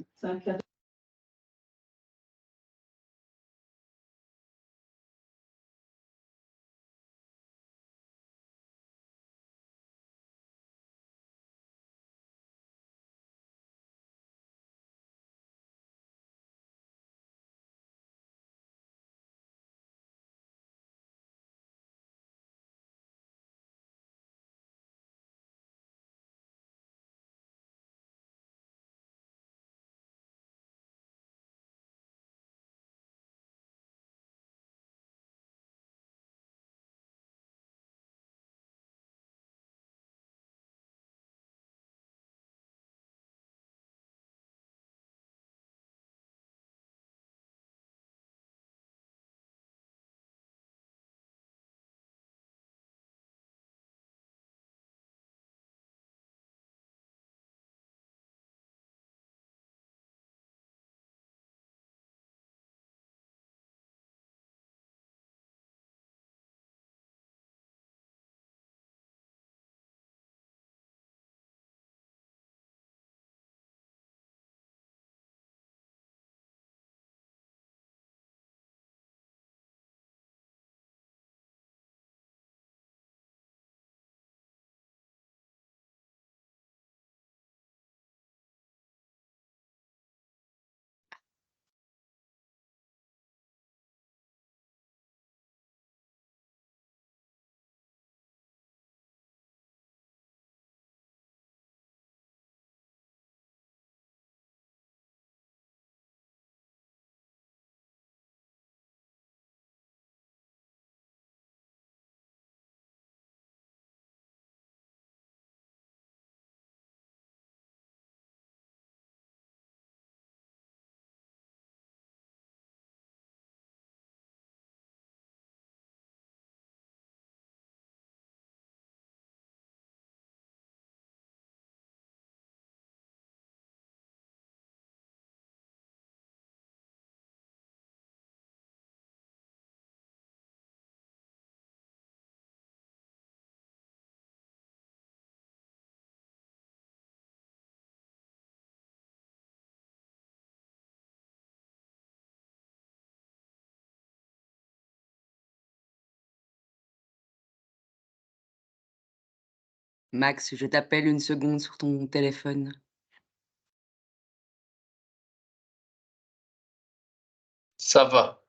C'est un cadeau. Max, je t'appelle une seconde sur ton téléphone. Ça va.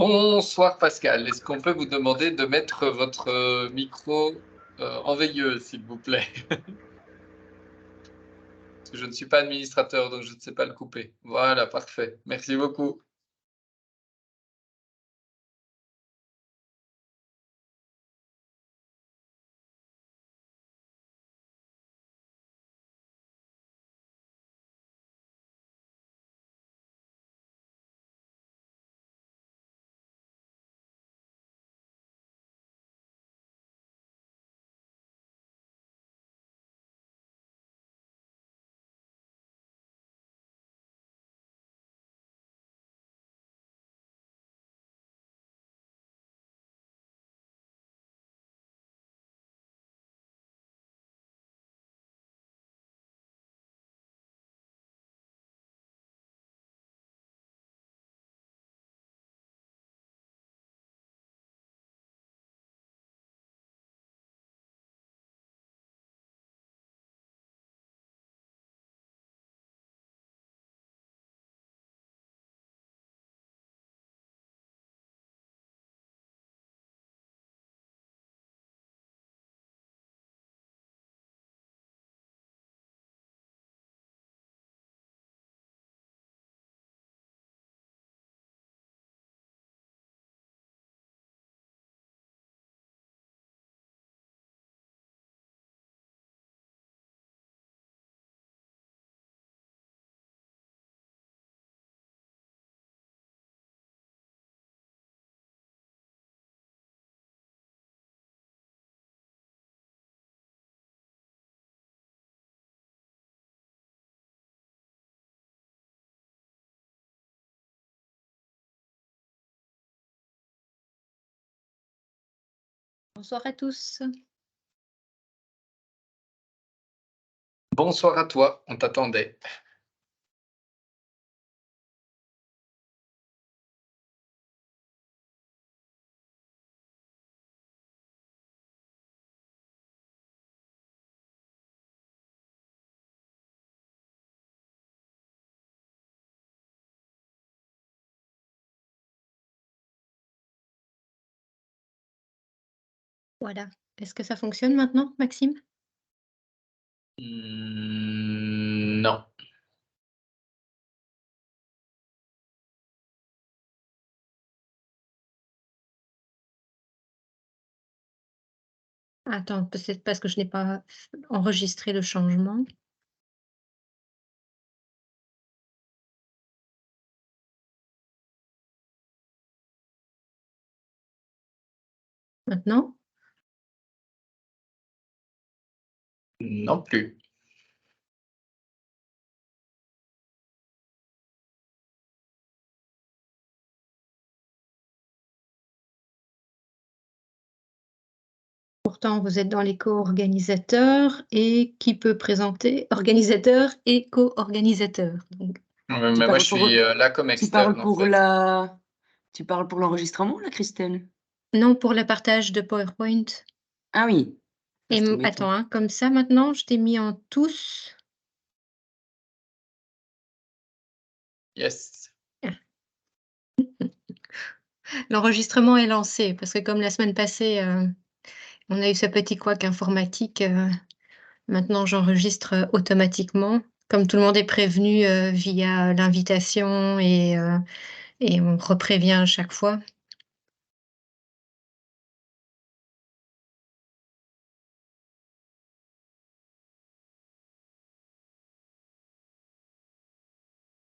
Bonsoir Pascal, est-ce qu'on peut vous demander de mettre votre micro en veilleuse, s'il vous plaît? Parce que je ne suis pas administrateur, donc je ne sais pas le couper. Voilà, parfait. Merci beaucoup. Bonsoir à tous. Bonsoir à toi, on t'attendait. Voilà. Est-ce que ça fonctionne maintenant, Maxime? Non. Attends, peut-être parce que je n'ai pas enregistré le changement. Maintenant? Non plus. Pourtant, vous êtes dans les co-organisateurs et qui peut présenter organisateur et co-organisateur. Donc, Mais Tu moi, parles je pour suis là comme tu parles externe, en pour fait. tu parles pour l'enregistrement là, Christelle? non, pour le partage de PowerPoint. Ah oui, ça Et c'est embêtant. attends, hein, comme ça maintenant, je t'ai mis en tous. Yes. Ah. L'enregistrement est lancé parce que comme la semaine passée, on a eu ce petit couac informatique, maintenant j'enregistre, automatiquement. Comme tout le monde est prévenu, via l'invitation et on reprévient à chaque fois.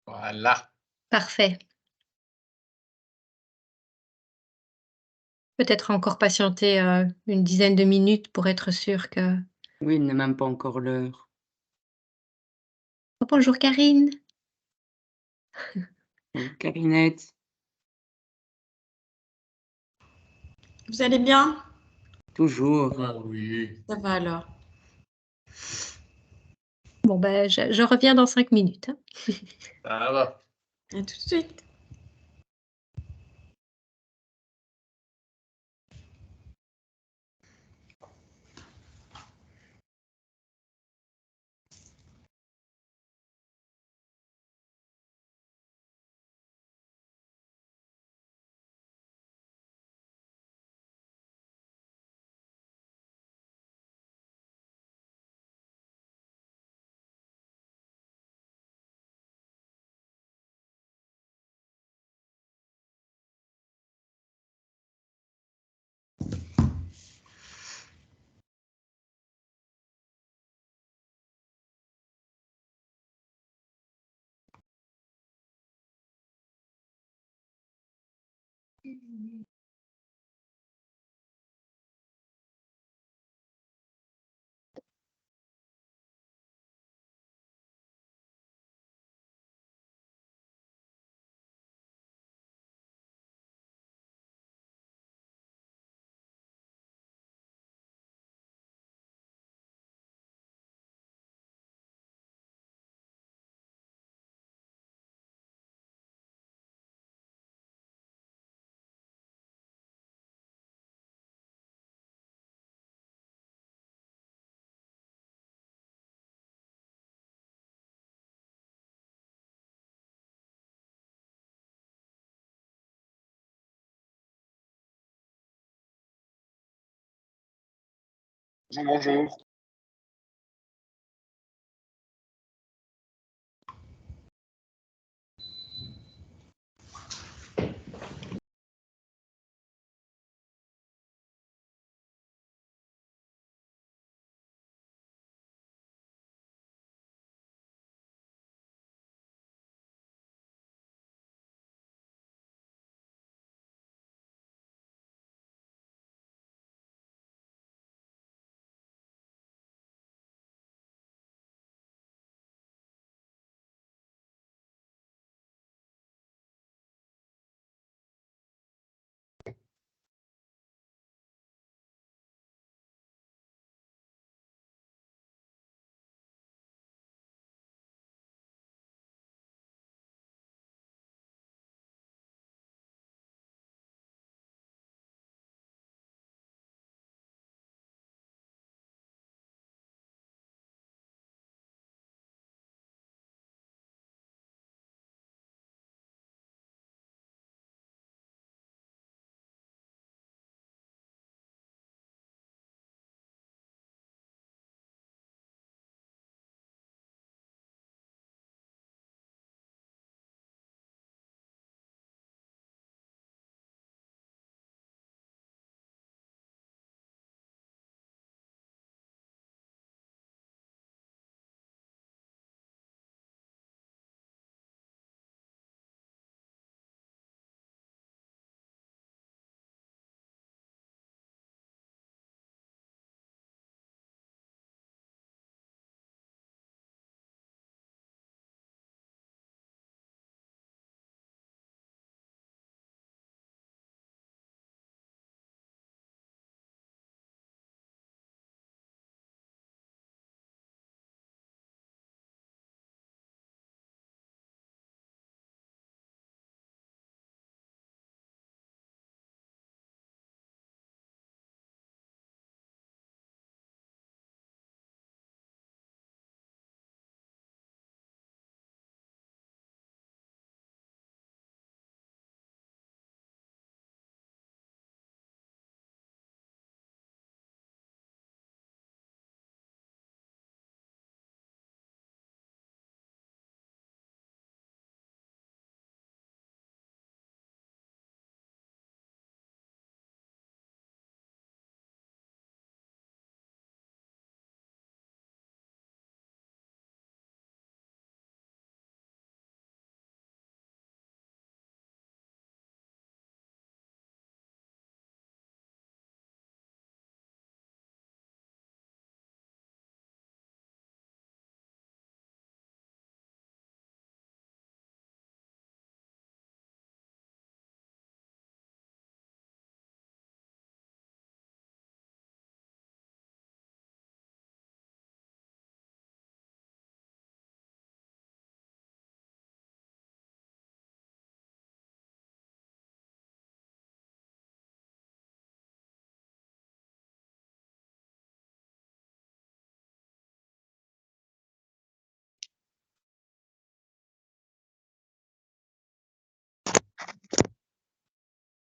Voilà. Parfait. Peut-être encore patienter, une dizaine de minutes pour être sûr que Oui, il n'est même pas encore l'heure. oh bonjour Karine! Bonjour Carinette. Vous allez bien? Toujours. Ah oui. Ça va alors. Bon ben, je reviens dans 5 minutes, hein. Ça va. À tout de suite. Bonjour.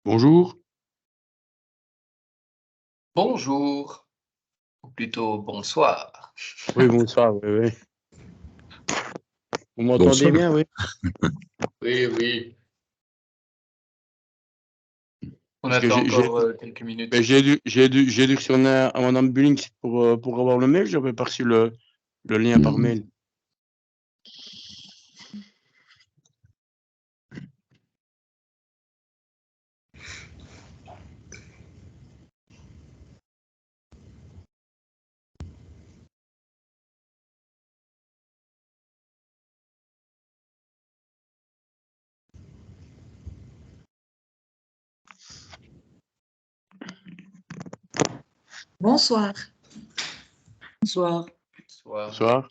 Bonjour. Bonjour, ou plutôt bonsoir. Oui, bonsoir, oui. Vous m'entendez bien, oui? Oui, oui. On Parce que attend encore quelques minutes. j'ai dû retourner à Madame Bullings pour avoir le mail. J'avais pas reçu le lien par mail. Bonsoir. Bonsoir. Bonsoir. Bonsoir.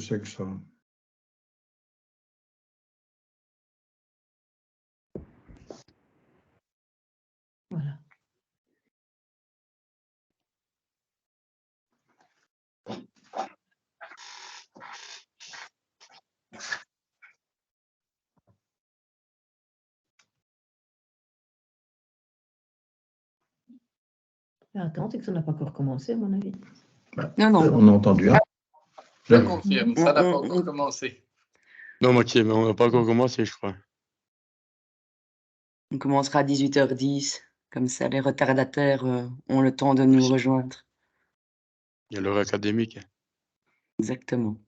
C'est que ça. Voilà. Mais attends, c'est que ça n'a pas encore commencé, à mon avis. Non, non. On a entendu un. Je confirme, ça n'a pas on- encore commencé. Non, Mathieu, mais on n'a pas encore commencé, je crois. On commencera à 18h10. Comme ça, les retardataires ont le temps de nous rejoindre. Il y a l'heure académique. Exactement.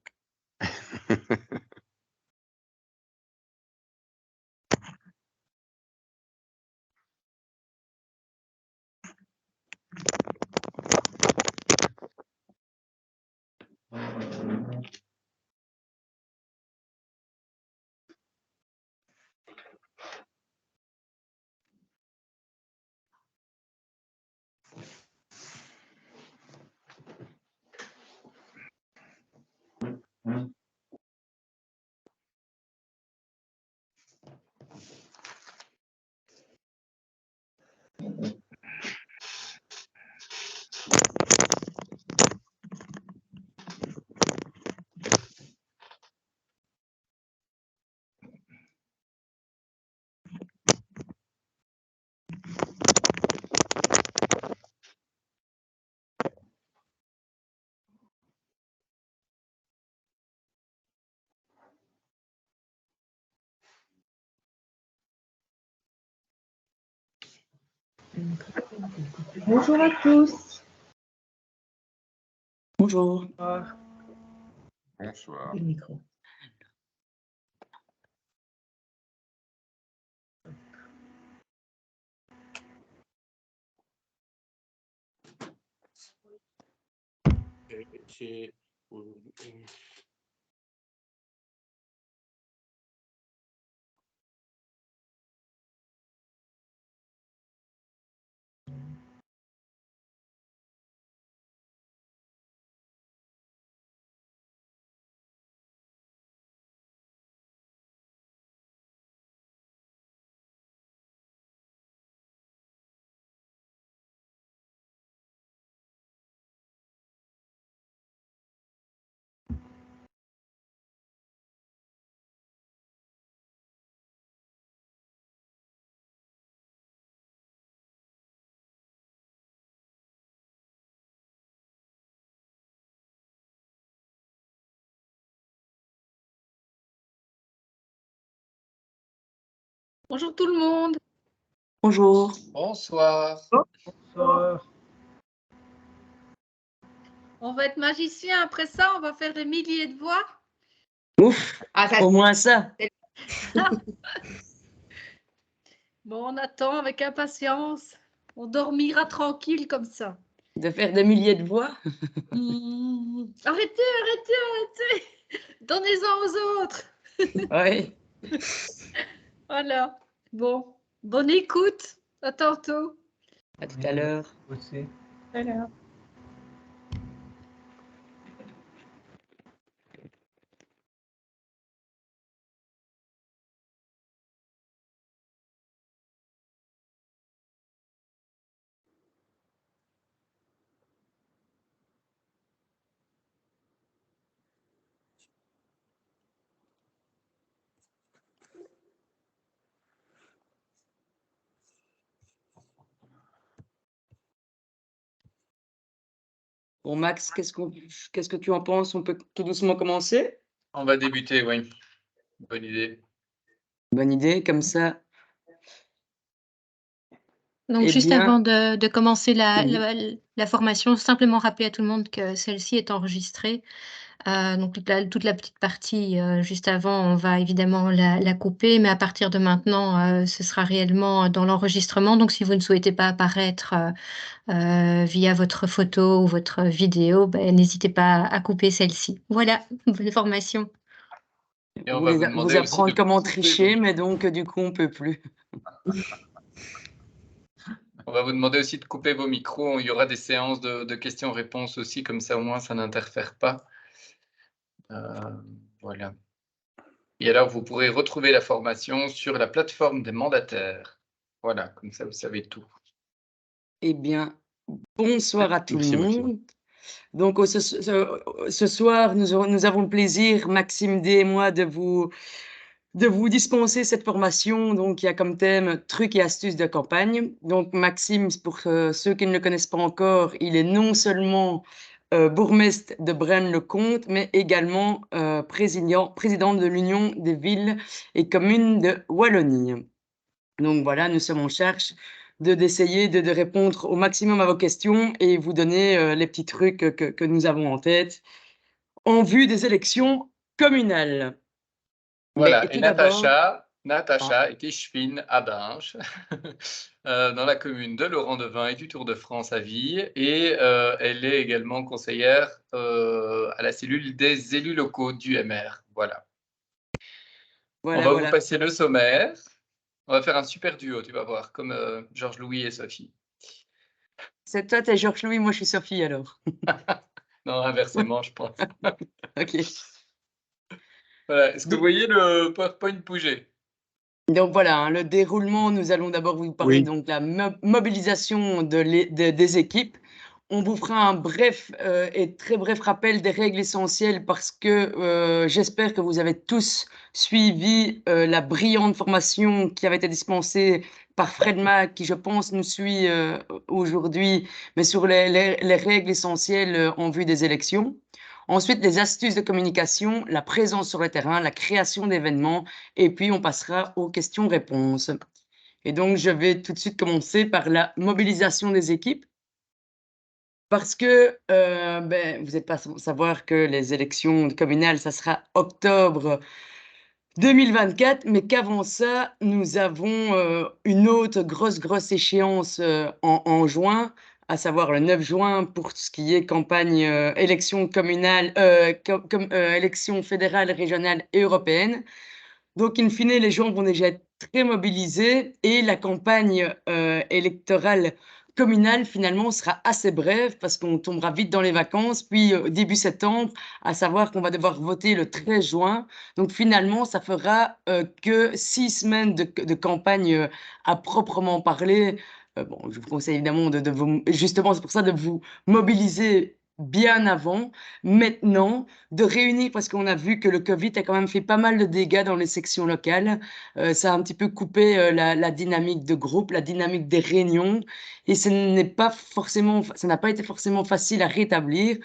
Bonjour à tous. Bonjour. Bonsoir. Le micro. Bonjour tout le monde. Bonjour. Bonsoir. On va être magicien. Après ça, on va faire des milliers de voix. Ouf, au moins ça. Bon, on attend avec impatience. On dormira tranquille comme ça. De faire des milliers de voix. Arrêtez, arrêtez, arrêtez. Donnez-en aux autres. Oui. Voilà. Bon, bonne écoute. À tantôt. À tout à l'heure. Alors. Bon, Max, qu'est-ce que tu en penses? On peut tout doucement commencer? On va débuter, oui. Bonne idée. Bonne idée, comme ça. Donc, Eh juste bien, avant de commencer oui. la formation, simplement rappeler à tout le monde que celle-ci est enregistrée. Donc toute la petite partie, juste avant, on va évidemment la couper, mais à partir de maintenant, ce sera réellement dans l'enregistrement. Donc si vous ne souhaitez pas apparaître, via votre photo ou votre vidéo, n'hésitez pas à couper celle-ci. Voilà, bonne formation. Et on Vous, va vous vous demander aussi apprendre de comment couper tricher, vos- mais donc du coup, on peut plus. On va vous demander aussi de couper vos micros. Il y aura des séances de questions-réponses aussi, comme ça au moins ça n'interfère pas. Voilà. Et alors, vous pourrez retrouver la formation sur la plateforme des mandataires. Voilà, comme ça vous savez tout. Eh bien, bonsoir à tout le Merci, Maxime. monde. Donc, ce soir, nous avons le plaisir, Maxime D et moi, de vous dispenser cette formation. Donc, il y a comme thème trucs et astuces de campagne. Donc, Maxime, pour ceux qui ne le connaissent pas encore, il est non seulement bourgmestre de Braine-le-Comte, mais également président de l'Union des villes et communes de Wallonie. Donc voilà, nous sommes en charge d'essayer de répondre au maximum à vos questions et vous donner les petits trucs que nous avons en tête en vue des élections communales. Voilà, Mais et tout d'abord, Natacha est échevine à Binche, dans la commune de Laurent-Devin et du Tour de France à Vie, et elle est également conseillère à la cellule des élus locaux du MR. Voilà. On va vous passer le sommaire. On va faire un super duo, tu vas voir, comme Georges Louis et Sophie. C'est toi, t'es Georges Louis, moi je suis Sophie alors. Non, inversement, je pense. Ok. Voilà. Est-ce que vous voyez le PowerPoint bouger? Donc voilà, hein, le déroulement, nous allons d'abord vous parler Oui. donc de la mobilisation des équipes. On vous fera un bref et très bref rappel des règles essentielles parce que j'espère que vous avez tous suivi la brillante formation qui avait été dispensée par Fred Mac, qui je pense nous suit aujourd'hui, mais sur les règles essentielles en vue des élections. Ensuite, les astuces de communication, la présence sur le terrain, la création d'événements, et puis on passera aux questions-réponses. Et donc, je vais tout de suite commencer par la mobilisation des équipes. Parce que vous n'êtes pas sans savoir que les élections communales, ça sera octobre 2024, mais qu'avant ça, nous avons une autre grosse échéance en juin, à savoir le 9 juin pour ce qui est campagne élection communale, élection fédérale, régionale et européenne. Donc, in fine, les gens vont déjà être très mobilisés et la campagne électorale communale, finalement, sera assez brève parce qu'on tombera vite dans les vacances. Puis, début septembre, à savoir qu'on va devoir voter le 13 juin. Donc, finalement, ça fera que 6 semaines de campagne à proprement parler. Bon, je vous conseille évidemment de vous... Justement, c'est pour ça de vous mobiliser bien avant, maintenant, de réunir, parce qu'on a vu que le Covid a quand même fait pas mal de dégâts dans les sections locales. Ça a un petit peu coupé la dynamique de groupe, la dynamique des réunions, et ça n'a pas été forcément facile à rétablir.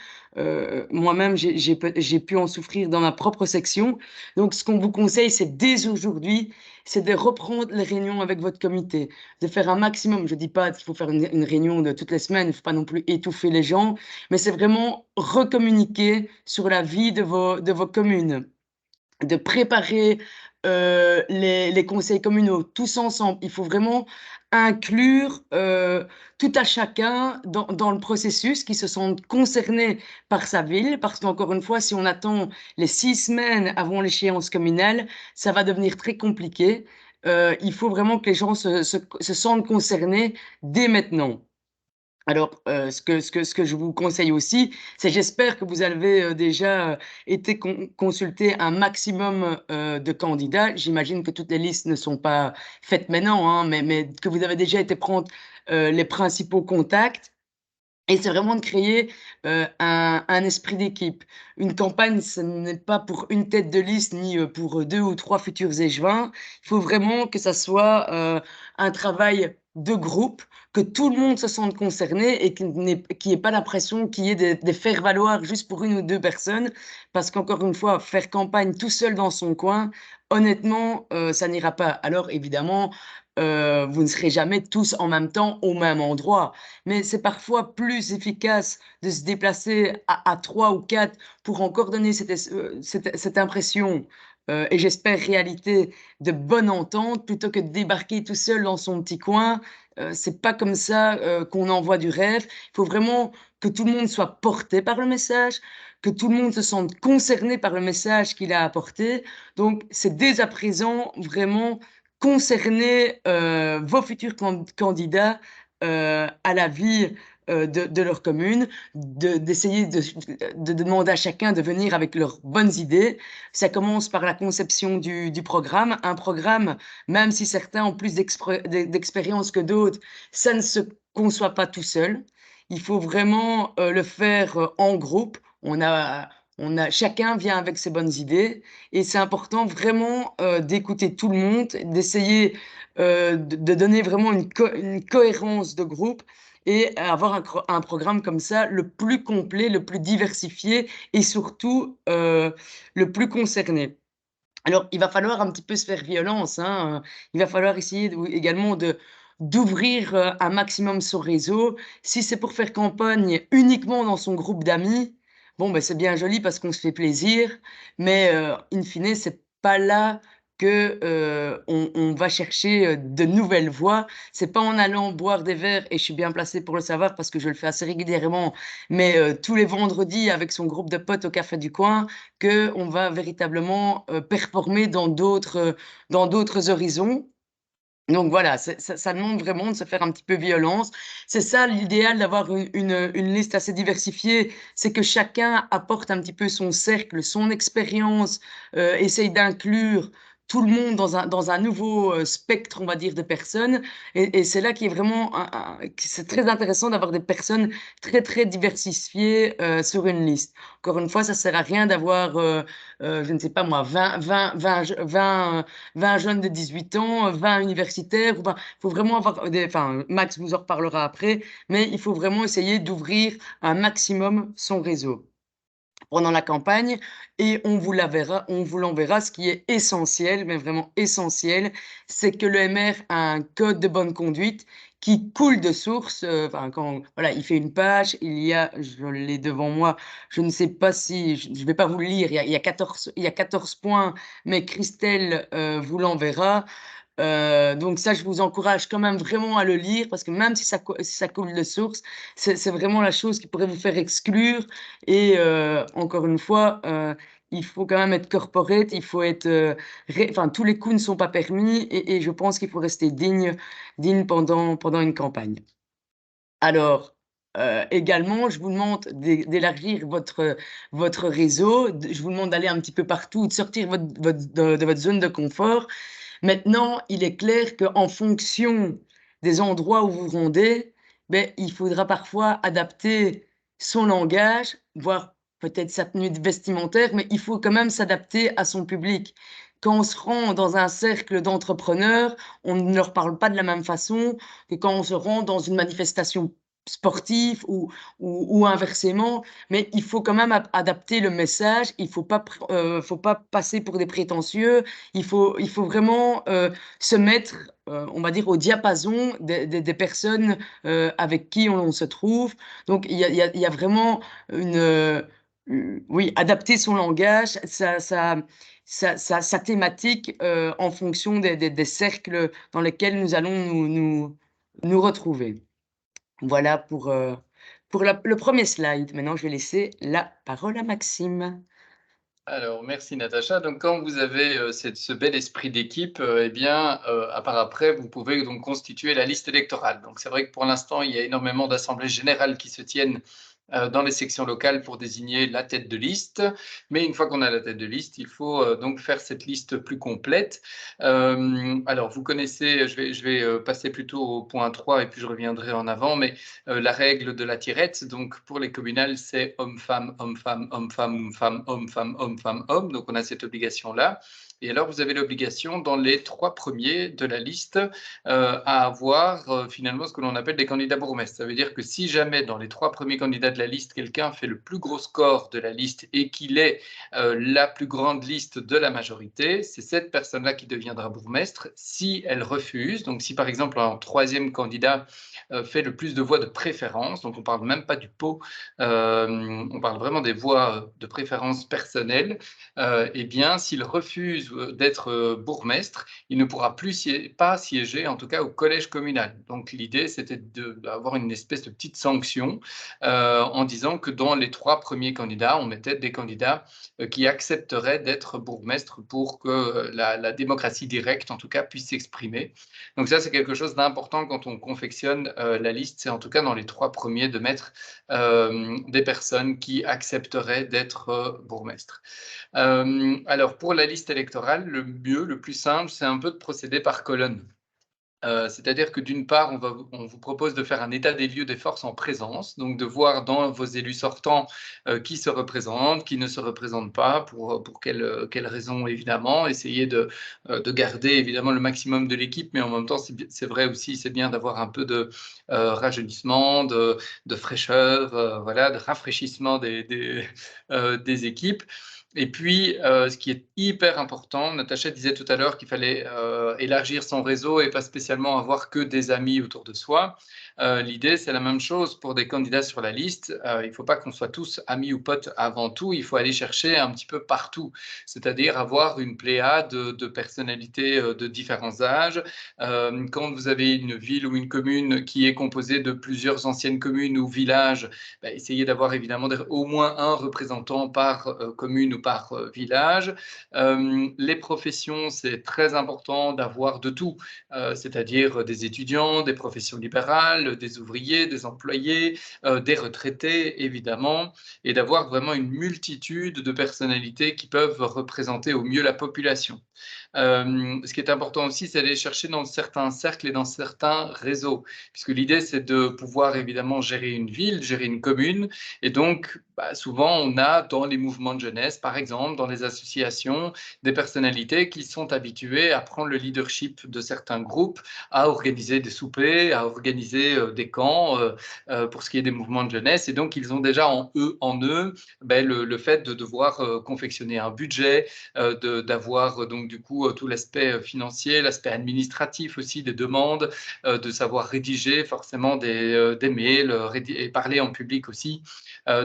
Moi-même, j'ai pu en souffrir dans ma propre section. Donc, ce qu'on vous conseille, c'est dès aujourd'hui, c'est de reprendre les réunions avec votre comité, de faire un maximum. Je dis pas qu'il faut faire une réunion de toutes les semaines, il ne faut pas non plus étouffer les gens, mais c'est vraiment recommuniquer sur la vie de vos communes, de préparer les conseils communaux tous ensemble. Il faut vraiment inclure tout à chacun dans le processus, qui se sentent concernés par sa ville, parce qu'encore une fois, si on attend les 6 semaines avant l'échéance communale, ça va devenir très compliqué. Il faut vraiment que les gens se sentent concernés dès maintenant. Alors, ce que je vous conseille aussi, c'est, j'espère que vous avez déjà été consulter un maximum de candidats. J'imagine que toutes les listes ne sont pas faites maintenant, hein, mais que vous avez déjà été prendre les principaux contacts. Et c'est vraiment de créer un esprit d'équipe. Une campagne, ce n'est pas pour une tête de liste ni pour 2 ou 3 futurs échevins. Il faut vraiment que ça soit un travail de groupe, que tout le monde se sente concerné et qu'il n'y ait pas l'impression qu'il y ait des faire-valoir juste pour 1 ou 2 personnes. Parce qu'encore une fois, faire campagne tout seul dans son coin, honnêtement, ça n'ira pas. Alors évidemment, vous ne serez jamais tous en même temps au même endroit. Mais c'est parfois plus efficace de se déplacer à 3 ou 4 pour encore donner cette impression, et j'espère réalité, de bonne entente, plutôt que de débarquer tout seul dans son petit coin. C'est pas comme ça qu'on envoie du rêve. Il faut vraiment que tout le monde soit porté par le message, que tout le monde se sente concerné par le message qu'il a apporté. Donc, c'est dès à présent vraiment concerner vos futurs candidats à la vie de leur commune, d'essayer de demander à chacun de venir avec leurs bonnes idées. Ça commence par la conception du programme. Un programme, même si certains ont plus d'expérience que d'autres, ça ne se conçoit pas tout seul. Il faut vraiment le faire en groupe. Chacun vient avec ses bonnes idées et c'est important vraiment d'écouter tout le monde, d'essayer de donner vraiment une cohérence de groupe et avoir un programme comme ça le plus complet, le plus diversifié et surtout le plus concerné. Alors, il va falloir un petit peu se faire violence, hein, il va falloir essayer également d'ouvrir un maximum son réseau. Si c'est pour faire campagne uniquement dans son groupe d'amis, bon, ben, c'est bien joli parce qu'on se fait plaisir, mais in fine, c'est pas là que on va chercher de nouvelles voix. C'est pas en allant boire des verres, et je suis bien placée pour le savoir parce que je le fais assez régulièrement, mais tous les vendredis avec son groupe de potes au café du coin, qu'on va véritablement performer dans d'autres horizons. Donc voilà, ça demande vraiment de se faire un petit peu violence. C'est ça l'idéal d'avoir une liste assez diversifiée, c'est que chacun apporte un petit peu son cercle, son expérience, essaye d'inclure tout le monde dans un nouveau spectre, on va dire, de personnes. Et c'est là qui est vraiment, c'est très intéressant d'avoir des personnes très, très diversifiées sur une liste. Encore une fois, ça sert à rien d'avoir, je ne sais pas moi, 20 jeunes de 18 ans, 20 universitaires. Il faut vraiment avoir enfin, Max vous en reparlera après, mais il faut vraiment essayer d'ouvrir un maximum son réseau pendant la campagne et on vous l'enverra. Ce qui est essentiel, mais vraiment essentiel, c'est que le MR a un code de bonne conduite qui coule de source. Enfin, quand voilà, il fait une page, je l'ai devant moi, je ne sais pas si, je ne vais pas vous le lire, il y a 14 points, mais Christelle vous l'enverra. Donc ça, je vous encourage quand même vraiment à le lire parce que même si ça coule de source, c'est vraiment la chose qui pourrait vous faire exclure. Et encore une fois, il faut quand même être corporate, il faut être, enfin tous les coups ne sont pas permis et je pense qu'il faut rester digne pendant une campagne. Alors, également, je vous demande d'élargir votre réseau. Je vous demande d'aller un petit peu partout, de sortir de votre zone de confort. Maintenant, il est clair qu'en fonction des endroits où vous vous rendez, ben, il faudra parfois adapter son langage, voire peut-être sa tenue vestimentaire, mais il faut quand même s'adapter à son public. Quand on se rend dans un cercle d'entrepreneurs, on ne leur parle pas de la même façon que quand on se rend dans une manifestation sportive ou inversement, mais il faut quand même adapter le message, il faut pas passer pour des prétentieux, il faut vraiment se mettre, on va dire, au diapason des personnes avec qui on se trouve. Donc, il y a vraiment oui, adapter son langage, sa thématique en fonction des cercles dans lesquels nous allons nous retrouver. Voilà pour le premier slide. Maintenant, je vais laisser la parole à Maxime. Alors, merci Natacha. Donc, quand vous avez ce bel esprit d'équipe, eh bien, à part après, vous pouvez donc constituer la liste électorale. Donc, c'est vrai que pour l'instant, il y a énormément d'assemblées générales qui se tiennent dans les sections locales pour désigner la tête de liste. Mais une fois qu'on a la tête de liste, il faut donc faire cette liste plus complète. Alors, vous connaissez, je vais passer plutôt au point 3 et puis je reviendrai en avant, mais la règle de la tirette. Donc, pour les communales, c'est homme-femme, homme-femme, homme-femme, homme-femme, homme-femme, homme-femme, homme. Donc, on a cette obligation-là. Et alors, vous avez l'obligation, dans les 3 premiers de la liste, à avoir finalement ce que l'on appelle des candidats bourgmestres. Ça veut dire que si jamais dans les 3 premiers candidats de la liste, quelqu'un fait le plus gros score de la liste et qu'il est la plus grande liste de la majorité, c'est cette personne-là qui deviendra bourgmestre. Si elle refuse, donc si par exemple un 3e candidat fait le plus de voix de préférence, donc on ne parle même pas du pot, on parle vraiment des voix de préférence personnelle, eh bien s'il refuse d'être bourgmestre, il ne pourra pas siéger, en tout cas au collège communal. Donc l'idée, c'était d'avoir une espèce de petite sanction en disant que dans les 3 premiers candidats, on mettait des candidats qui accepteraient d'être bourgmestre pour que la démocratie directe, en tout cas, puisse s'exprimer. Donc ça, c'est quelque chose d'important quand on confectionne la liste, c'est en tout cas dans les 3 premiers de mettre des personnes qui accepteraient d'être bourgmestre. Alors, pour la liste électorale, le mieux, le plus simple, c'est un peu de procéder par colonne. C'est-à-dire que d'une part, on vous propose de faire un état des lieux des forces en présence, donc de voir dans vos élus sortants qui se représentent, qui ne se représentent pas, pour quelles raisons évidemment, essayer de garder évidemment le maximum de l'équipe, mais en même temps, c'est vrai aussi, c'est bien d'avoir un peu de rajeunissement, de fraîcheur, voilà, de rafraîchissement des équipes. Et puis, ce qui est hyper important, Natacha disait tout à l'heure qu'il fallait élargir son réseau et pas spécialement avoir que des amis autour de soi. L'idée, c'est la même chose pour des candidats sur la liste. Il ne faut pas qu'on soit tous amis ou potes avant tout, il faut aller chercher un petit peu partout, c'est-à-dire avoir une pléiade de personnalités de différents âges. Quand vous avez une ville ou une commune qui est composée de plusieurs anciennes communes ou villages, essayez d'avoir évidemment au moins un représentant par commune ou par village. Les professions, c'est très important d'avoir de tout, c'est-à-dire des étudiants, des professions libérales, des ouvriers, des employés, des retraités, évidemment, et d'avoir vraiment une multitude de personnalités qui peuvent représenter au mieux la population. Ce qui est important aussi, c'est d'aller chercher dans certains cercles et dans certains réseaux, puisque l'idée, c'est de pouvoir évidemment gérer une ville, gérer une commune, et donc souvent on a dans les mouvements de jeunesse, par exemple, dans les associations, des personnalités qui sont habituées à prendre le leadership de certains groupes, à organiser des soupers, à organiser des camps pour ce qui est des mouvements de jeunesse, et donc ils ont déjà en eux le fait de devoir confectionner un budget, d'avoir donc du coup tout l'aspect financier, l'aspect administratif aussi des demandes, de savoir rédiger forcément des mails et parler en public aussi.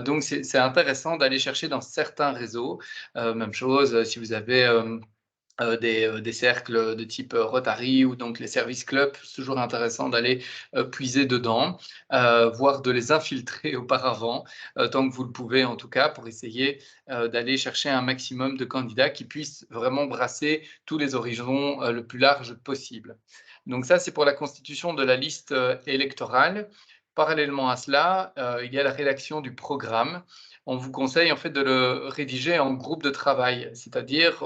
Donc c'est intéressant d'aller chercher dans certains réseaux. Même chose si vous avez des cercles de type Rotary ou donc les services clubs, c'est toujours intéressant d'aller puiser dedans, voire de les infiltrer auparavant, tant que vous le pouvez en tout cas, pour essayer d'aller chercher un maximum de candidats qui puissent vraiment brasser tous les horizons le plus large possible. Donc ça, c'est pour la constitution de la liste électorale. Parallèlement à cela, il y a la rédaction du programme. On vous conseille en fait de le rédiger en groupe de travail, c'est-à-dire,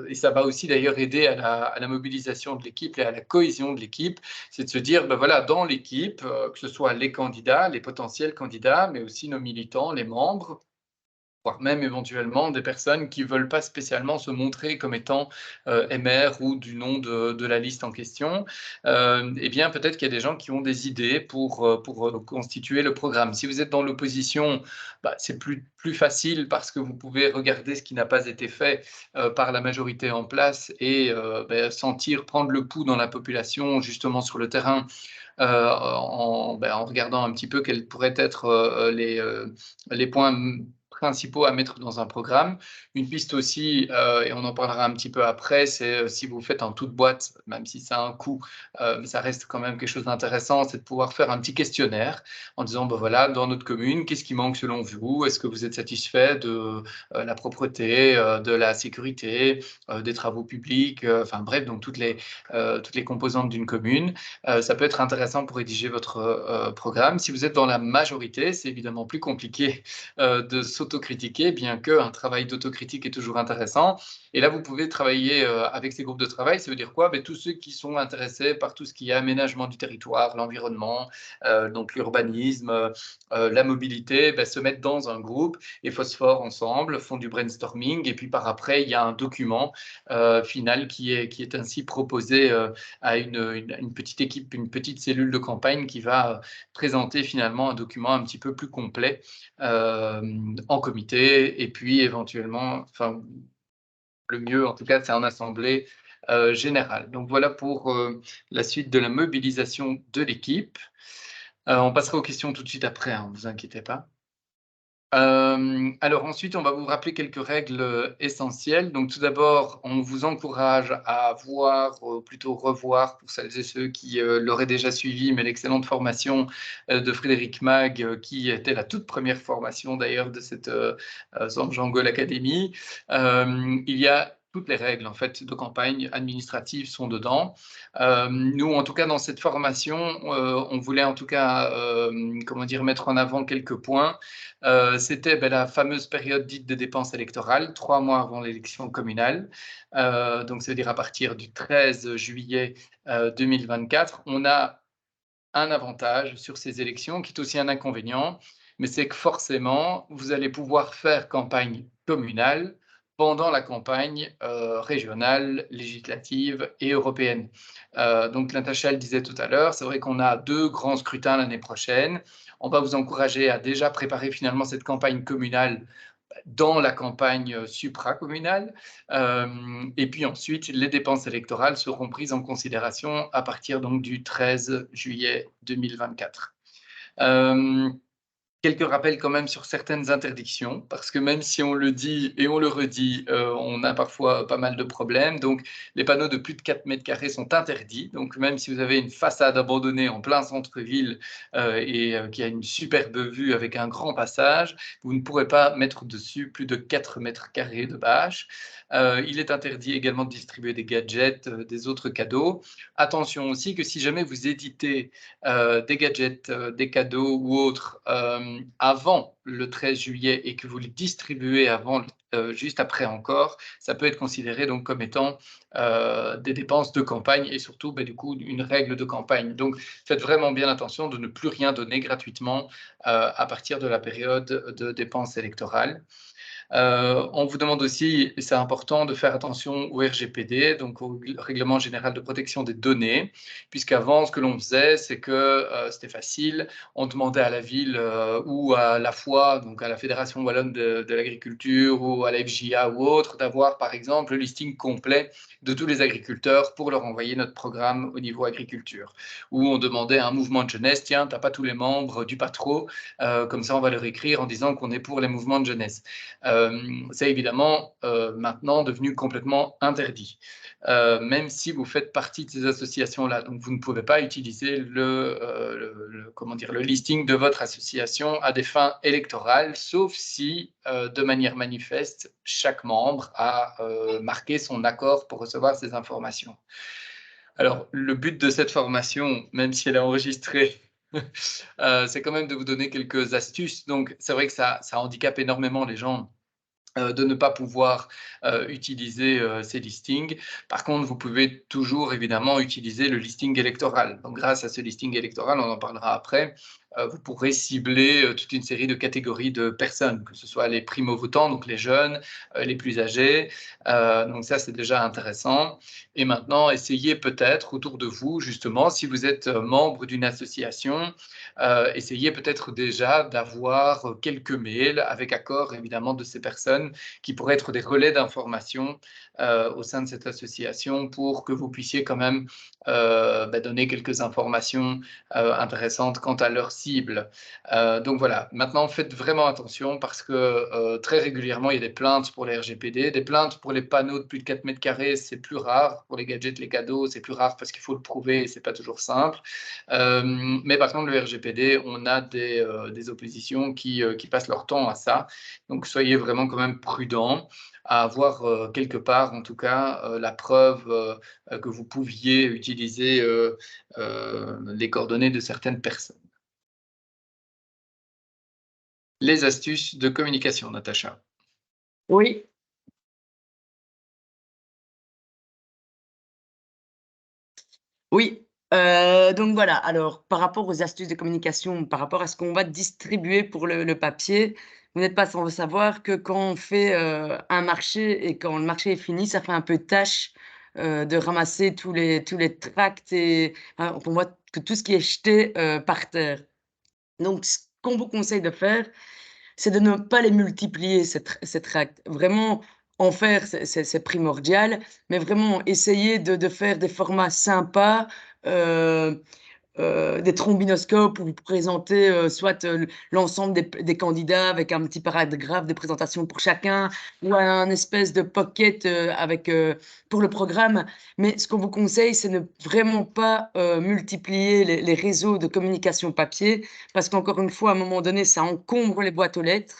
et ça va aussi d'ailleurs aider à la mobilisation de l'équipe et à la cohésion de l'équipe, c'est de se dire, ben voilà, dans l'équipe, que ce soit les candidats, les potentiels candidats, mais aussi nos militants, les membres, voire même éventuellement des personnes qui ne veulent pas spécialement se montrer comme étant MR ou du nom de la liste en question, eh bien peut-être qu'il y a des gens qui ont des idées pour constituer le programme. Si vous êtes dans l'opposition, c'est plus facile parce que vous pouvez regarder ce qui n'a pas été fait par la majorité en place et sentir prendre le pouls dans la population, justement sur le terrain, en regardant un petit peu quels pourraient être les points principaux à mettre dans un programme. Une piste aussi, et on en parlera un petit peu après, c'est si vous faites en toute boîte, même si ça a un coût, mais ça reste quand même quelque chose d'intéressant, c'est de pouvoir faire un petit questionnaire en disant, voilà, dans notre commune, qu'est-ce qui manque selon vous? Est-ce que vous êtes satisfait de la propreté, de la sécurité, des travaux publics, enfin bref, donc toutes les composantes d'une commune. Ça peut être intéressant pour rédiger votre programme. Si vous êtes dans la majorité, c'est évidemment plus compliqué de s'autocritiquer, bien qu'un travail d'autocritique est toujours intéressant. Et là, vous pouvez travailler avec ces groupes de travail. Ça veut dire quoi? Tous ceux qui sont intéressés par tout ce qui est aménagement du territoire, l'environnement, donc l'urbanisme, la mobilité, se mettent dans un groupe et phosphorent ensemble, font du brainstorming. Et puis par après, il y a un document final qui est ainsi proposé à une petite équipe, une petite cellule de campagne qui va présenter finalement un document un petit peu plus complet en comité, et puis éventuellement, enfin, le mieux en tout cas, c'est en assemblée générale. Donc voilà pour la suite de la mobilisation de l'équipe. On passera aux questions tout de suite après, ne vous inquiétez pas. Alors ensuite, on va vous rappeler quelques règles essentielles. Donc tout d'abord, on vous encourage à voir, plutôt revoir, pour celles et ceux qui l'auraient déjà suivi, mais l'excellente formation de Frédéric Mag, qui était la toute première formation d'ailleurs de cette Jungle Academy. Il y a toutes les règles en fait de campagne administrative sont dedans. Nous, en tout cas, dans cette formation, on voulait en tout cas, comment dire, mettre en avant quelques points. C'était la fameuse période dite de dépenses électorales, 3 mois avant l'élection communale. Donc, c'est-à-dire à partir du 13 juillet 2024. On a un avantage sur ces élections qui est aussi un inconvénient, mais c'est que forcément, vous allez pouvoir faire campagne communale pendant la campagne régionale, législative et européenne. Donc, Natacha le disait tout à l'heure, c'est vrai qu'on a 2 grands scrutins l'année prochaine. On va vous encourager à déjà préparer finalement cette campagne communale dans la campagne supracommunale. Et puis ensuite, les dépenses électorales seront prises en considération à partir donc du 13 juillet 2024. Quelques rappels quand même sur certaines interdictions, parce que même si on le dit et on le redit, on a parfois pas mal de problèmes. Donc, les panneaux de plus de 4 mètres carrés sont interdits. Donc, même si vous avez une façade abandonnée en plein centre-ville et qui a une superbe vue avec un grand passage, vous ne pourrez pas mettre dessus plus de 4 mètres carrés de bâche. Il est interdit également de distribuer des gadgets, des autres cadeaux. Attention aussi que si jamais vous éditez des gadgets, des cadeaux ou autres avant le 13 juillet et que vous les distribuez avant, juste après encore, ça peut être considéré donc comme étant des dépenses de campagne et surtout du coup une règle de campagne. Donc faites vraiment bien attention de ne plus rien donner gratuitement à partir de la période de dépenses électorales. On vous demande aussi, et c'est important, de faire attention au RGPD, donc au Règlement général de protection des données, puisqu'avant, ce que l'on faisait, c'est que c'était facile, on demandait à la ville ou à la FOI, donc à la Fédération Wallonne de l'Agriculture ou à la FJA ou autre, d'avoir par exemple le listing complet de tous les agriculteurs pour leur envoyer notre programme au niveau agriculture. Ou on demandait à un mouvement de jeunesse, tiens, tu n'as pas tous les membres du PATRO, comme ça on va leur écrire en disant qu'on est pour les mouvements de jeunesse. C'est évidemment maintenant devenu complètement interdit, même si vous faites partie de ces associations-là. Donc, vous ne pouvez pas utiliser comment dire, le listing de votre association à des fins électorales, sauf si, de manière manifeste, chaque membre a marqué son accord pour recevoir ces informations. Alors, le but de cette formation, même si elle est enregistrée, c'est quand même de vous donner quelques astuces. Donc, c'est vrai que ça handicape énormément les gens de ne pas pouvoir utiliser ces listings. Par contre, vous pouvez toujours évidemment utiliser le listing électoral. Donc, grâce à ce listing électoral, on en parlera après, vous pourrez cibler toute une série de catégories de personnes, que ce soit les primo-votants, donc les jeunes, les plus âgés. Donc ça, c'est déjà intéressant. Et maintenant, essayez peut-être autour de vous, justement, si vous êtes membre d'une association, essayez peut-être déjà d'avoir quelques mails avec accord, évidemment, de ces personnes qui pourraient être des relais d'information au sein de cette association pour que vous puissiez quand même donner quelques informations intéressantes quant à leur cible. Donc voilà, maintenant faites vraiment attention parce que très régulièrement il y a des plaintes pour les RGPD, des plaintes pour les panneaux de plus de 4 mètres carrés, c'est plus rare, pour les gadgets, les cadeaux, c'est plus rare parce qu'il faut le prouver et c'est pas toujours simple. Mais par contre le RGPD, on a des oppositions qui passent leur temps à ça, donc soyez vraiment quand même prudents à avoir quelque part, en tout cas, la preuve que vous pouviez utiliser les coordonnées de certaines personnes. Les astuces de communication, Natacha. Oui. Oui, donc voilà. Alors, par rapport aux astuces de communication, par rapport à ce qu'on va distribuer pour le papier, vous n'êtes pas sans savoir que quand on fait, un marché et quand le marché est fini, ça fait un peu tâche, de ramasser tous les tracts et on voit que tout ce qui est jeté, par terre. Donc ce qu'on vous conseille de faire, c'est de ne pas les multiplier ces tracts. Vraiment en faire, c'est primordial, mais vraiment essayer de faire des formats sympas, heu des trombinoscopes où vous présentez, soit, l'ensemble des candidats avec un petit paragraphe de présentation pour chacun ou un espèce de pocket, avec, pour le programme. Mais ce qu'on vous conseille, c'est ne vraiment pas, multiplier les réseaux de communication papier parce qu'encore une fois, à un moment donné, ça encombre les boîtes aux lettres,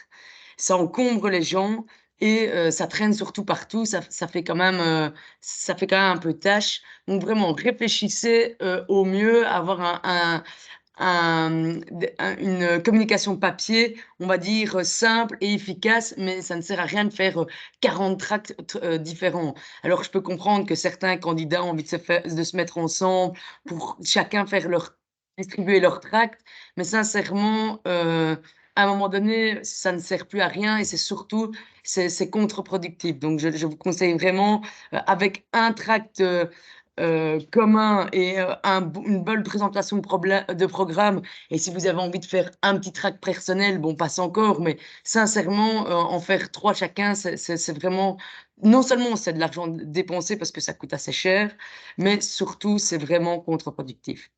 ça encombre les gens et ça traîne surtout partout. Ça fait quand même un peu tâche. Donc vraiment, réfléchissez, au mieux, avoir une communication papier, on va dire, simple et efficace, mais ça ne sert à rien de faire, 40 tracts différents. Alors je peux comprendre que certains candidats ont envie de se mettre ensemble pour chacun distribuer leur tract, mais sincèrement, à un moment donné, ça ne sert plus à rien et c'est contre-productif. Donc je vous conseille vraiment, avec un tract, commun et une bonne présentation de programme et si vous avez envie de faire un petit tract personnel, bon, passe encore, mais sincèrement, en faire 3 chacun, c'est vraiment non seulement c'est de l'argent dépensé parce que ça coûte assez cher, mais surtout c'est vraiment contre-productif.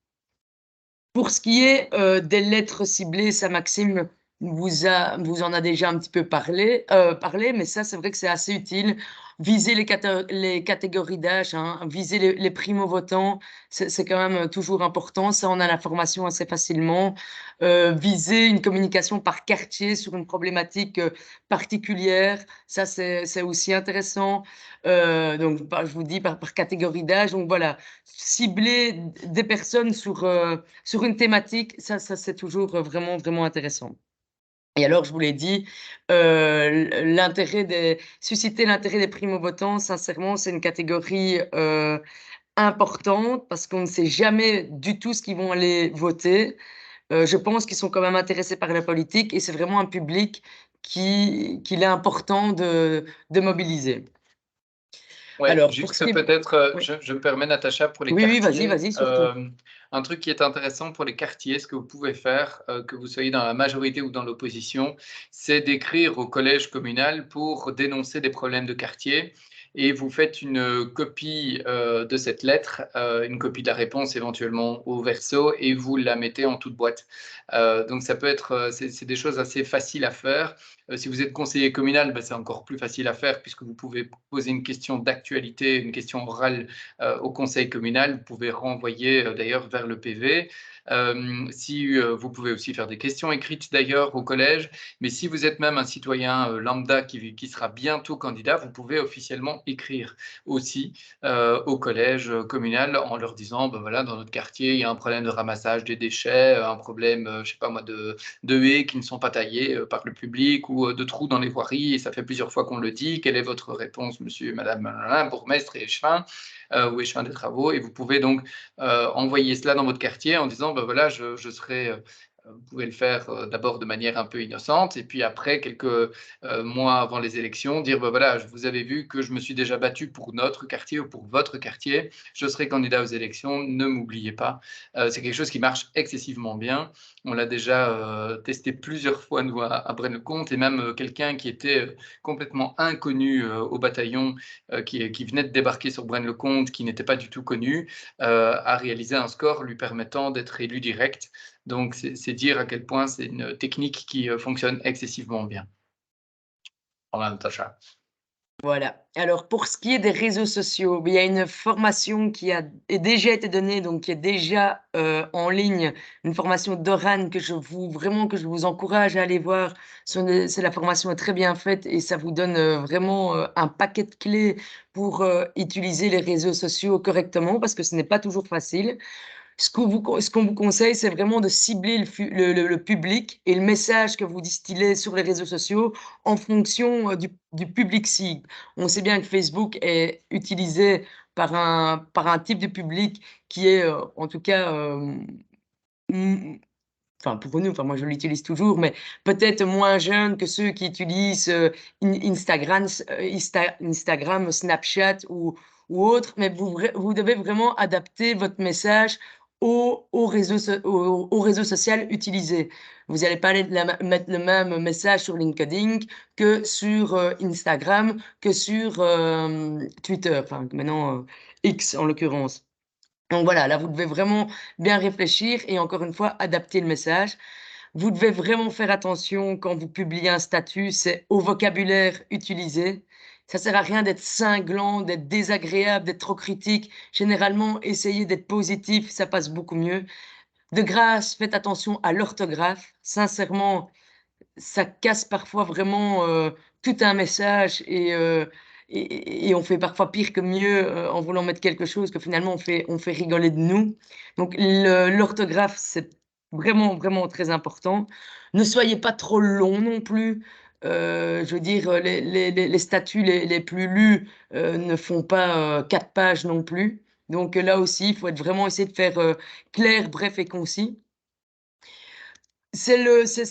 Pour ce qui est, des lettres ciblées, ça Maxime vous en a déjà un petit peu parlé, mais ça, c'est vrai que c'est assez utile. Viser les catégories d'âge, hein, viser les primo-votants, c'est quand même, toujours important. Ça, on a l'information assez facilement. Viser une communication par quartier sur une problématique, particulière, ça, c'est aussi intéressant. Donc je vous dis par catégorie d'âge, donc voilà. Cibler des personnes sur une thématique, ça c'est toujours, vraiment, vraiment intéressant. Et alors je vous l'ai dit, susciter l'intérêt des primo-votants, sincèrement, c'est une catégorie, importante parce qu'on ne sait jamais du tout ce qu'ils vont aller voter. Je pense qu'ils sont quand même intéressés par la politique et c'est vraiment un public qu'il est important de mobiliser. Ouais, Alors pour juste ce qui est peut-être, oui. je me permets Natacha pour les Oui, oui, quartiers, vas-y, surtout. un truc qui est intéressant pour les quartiers, ce que vous pouvez faire, que vous soyez dans la majorité ou dans l'opposition, c'est d'écrire au collège communal pour dénoncer des problèmes de quartier et vous faites une, copie, de cette lettre, une copie de la réponse éventuellement au verso et vous la mettez en toute boîte. Donc ça peut être, c'est des choses assez faciles à faire. Si vous êtes conseiller communal, bah, c'est encore plus facile à faire puisque vous pouvez poser une question d'actualité, une question orale au conseil communal. Vous pouvez renvoyer d'ailleurs vers le PV. Si vous pouvez aussi faire des questions écrites d'ailleurs au collège, mais si vous êtes même un citoyen lambda qui sera bientôt candidat, vous pouvez officiellement écrire aussi au collège communal en leur disant, ben voilà, dans notre quartier, il y a un problème de ramassage des déchets, un problème, je sais pas moi, de haies qui ne sont pas taillées par le public ou de trous dans les voiries, et ça fait plusieurs fois qu'on le dit. Quelle est votre réponse, monsieur, madame, bourgmestre et échevin ou échevin des travaux? Et vous pouvez donc envoyer cela dans votre quartier en disant, ben voilà, je serai vous pouvez le faire d'abord de manière un peu innocente et puis après, quelques mois avant les élections, dire ben voilà, vous avez vu que je me suis déjà battu pour notre quartier ou pour votre quartier, je serai candidat aux élections, ne m'oubliez pas. C'est quelque chose qui marche excessivement bien. On l'a déjà testé plusieurs fois, nous, à Braine-le-Comte, et même quelqu'un qui était complètement inconnu au bataillon, qui venait de débarquer sur Braine-le-Comte, qui n'était pas du tout connu, a réalisé un score lui permettant d'être élu direct. Donc, c'est dire à quel point c'est une technique qui fonctionne excessivement bien. Voilà, Natacha. Voilà. Alors pour ce qui est des réseaux sociaux, il y a une formation qui est déjà été donnée, donc qui est déjà, en ligne, une formation d'Oran que je vous encourage à aller voir. La formation est très bien faite et ça vous donne, vraiment, un paquet de clés pour, utiliser les réseaux sociaux correctement parce que ce n'est pas toujours facile. Ce qu'on vous conseille, c'est vraiment de cibler le public et le message que vous distillez sur les réseaux sociaux en fonction du public cible. On sait bien que Facebook est utilisé par un type de public qui est, en tout cas, enfin pour nous, enfin moi je l'utilise toujours, mais peut-être moins jeune que ceux qui utilisent Instagram, Snapchat ou autre, mais vous devez vraiment adapter votre message au réseau social utilisé. Vous n'allez pas mettre le même message sur LinkedIn que sur Instagram, que sur Twitter, enfin maintenant X en l'occurrence. Donc voilà, là, vous devez vraiment bien réfléchir et encore une fois, adapter le message. Vous devez vraiment faire attention quand vous publiez un statut, c'est au vocabulaire utilisé. Ça sert à rien d'être cinglant, d'être désagréable, d'être trop critique. Généralement, essayez d'être positif, ça passe beaucoup mieux. De grâce, faites attention à l'orthographe. Sincèrement, ça casse parfois vraiment tout un message et on fait parfois pire que mieux en voulant mettre quelque chose que finalement on fait rigoler de nous. Donc l'orthographe, c'est vraiment, vraiment très important. Ne soyez pas trop long non plus. Je veux dire, les statuts les plus lus ne font pas 4 pages non plus. Donc là aussi, il faut être vraiment essayer de faire clair, bref et concis. C'est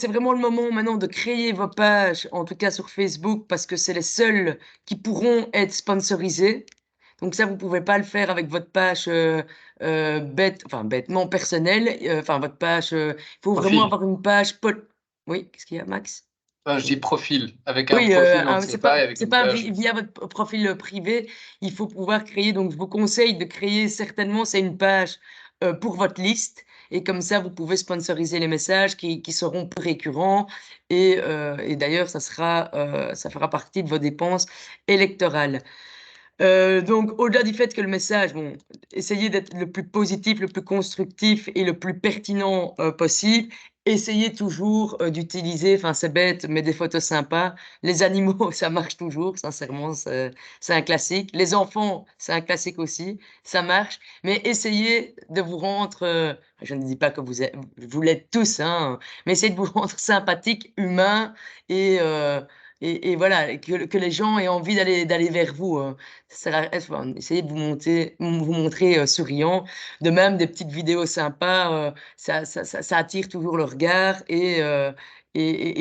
vraiment le moment maintenant de créer vos pages, en tout cas sur Facebook, parce que c'est les seuls qui pourront être sponsorisés. Donc ça, vous pouvez pas le faire avec votre page bêtement personnelle. Enfin, votre page. Il faut vraiment Profil. avoir une page. Oui, qu'est-ce qu'il y a, Max? Enfin, je dis profil. Avec un Oui, profil, on ne sait c'est pas, et pas, avec c'est une pas page. via votre profil privé. Il faut pouvoir créer. Donc, je vous conseille de créer certainement, c'est une page pour votre liste. Et comme ça, vous pouvez sponsoriser les messages qui seront plus récurrents. Et d'ailleurs, ça fera partie de vos dépenses électorales. Donc, au-delà du fait que le message, bon, essayez d'être le plus positif, le plus constructif et le plus pertinent possible. Essayez toujours d'utiliser, enfin c'est bête, mais des photos sympas. Les animaux, ça marche toujours, sincèrement, c'est un classique. Les enfants, c'est un classique aussi, ça marche. Mais essayez de vous rendre, je ne dis pas que vous l'êtes tous, hein, mais essayez de vous rendre sympathique, humain et, et voilà, et que les gens aient envie d'aller vers vous. Essayez de vous montrer souriant. De même, des petites vidéos sympas, ça attire toujours le regard et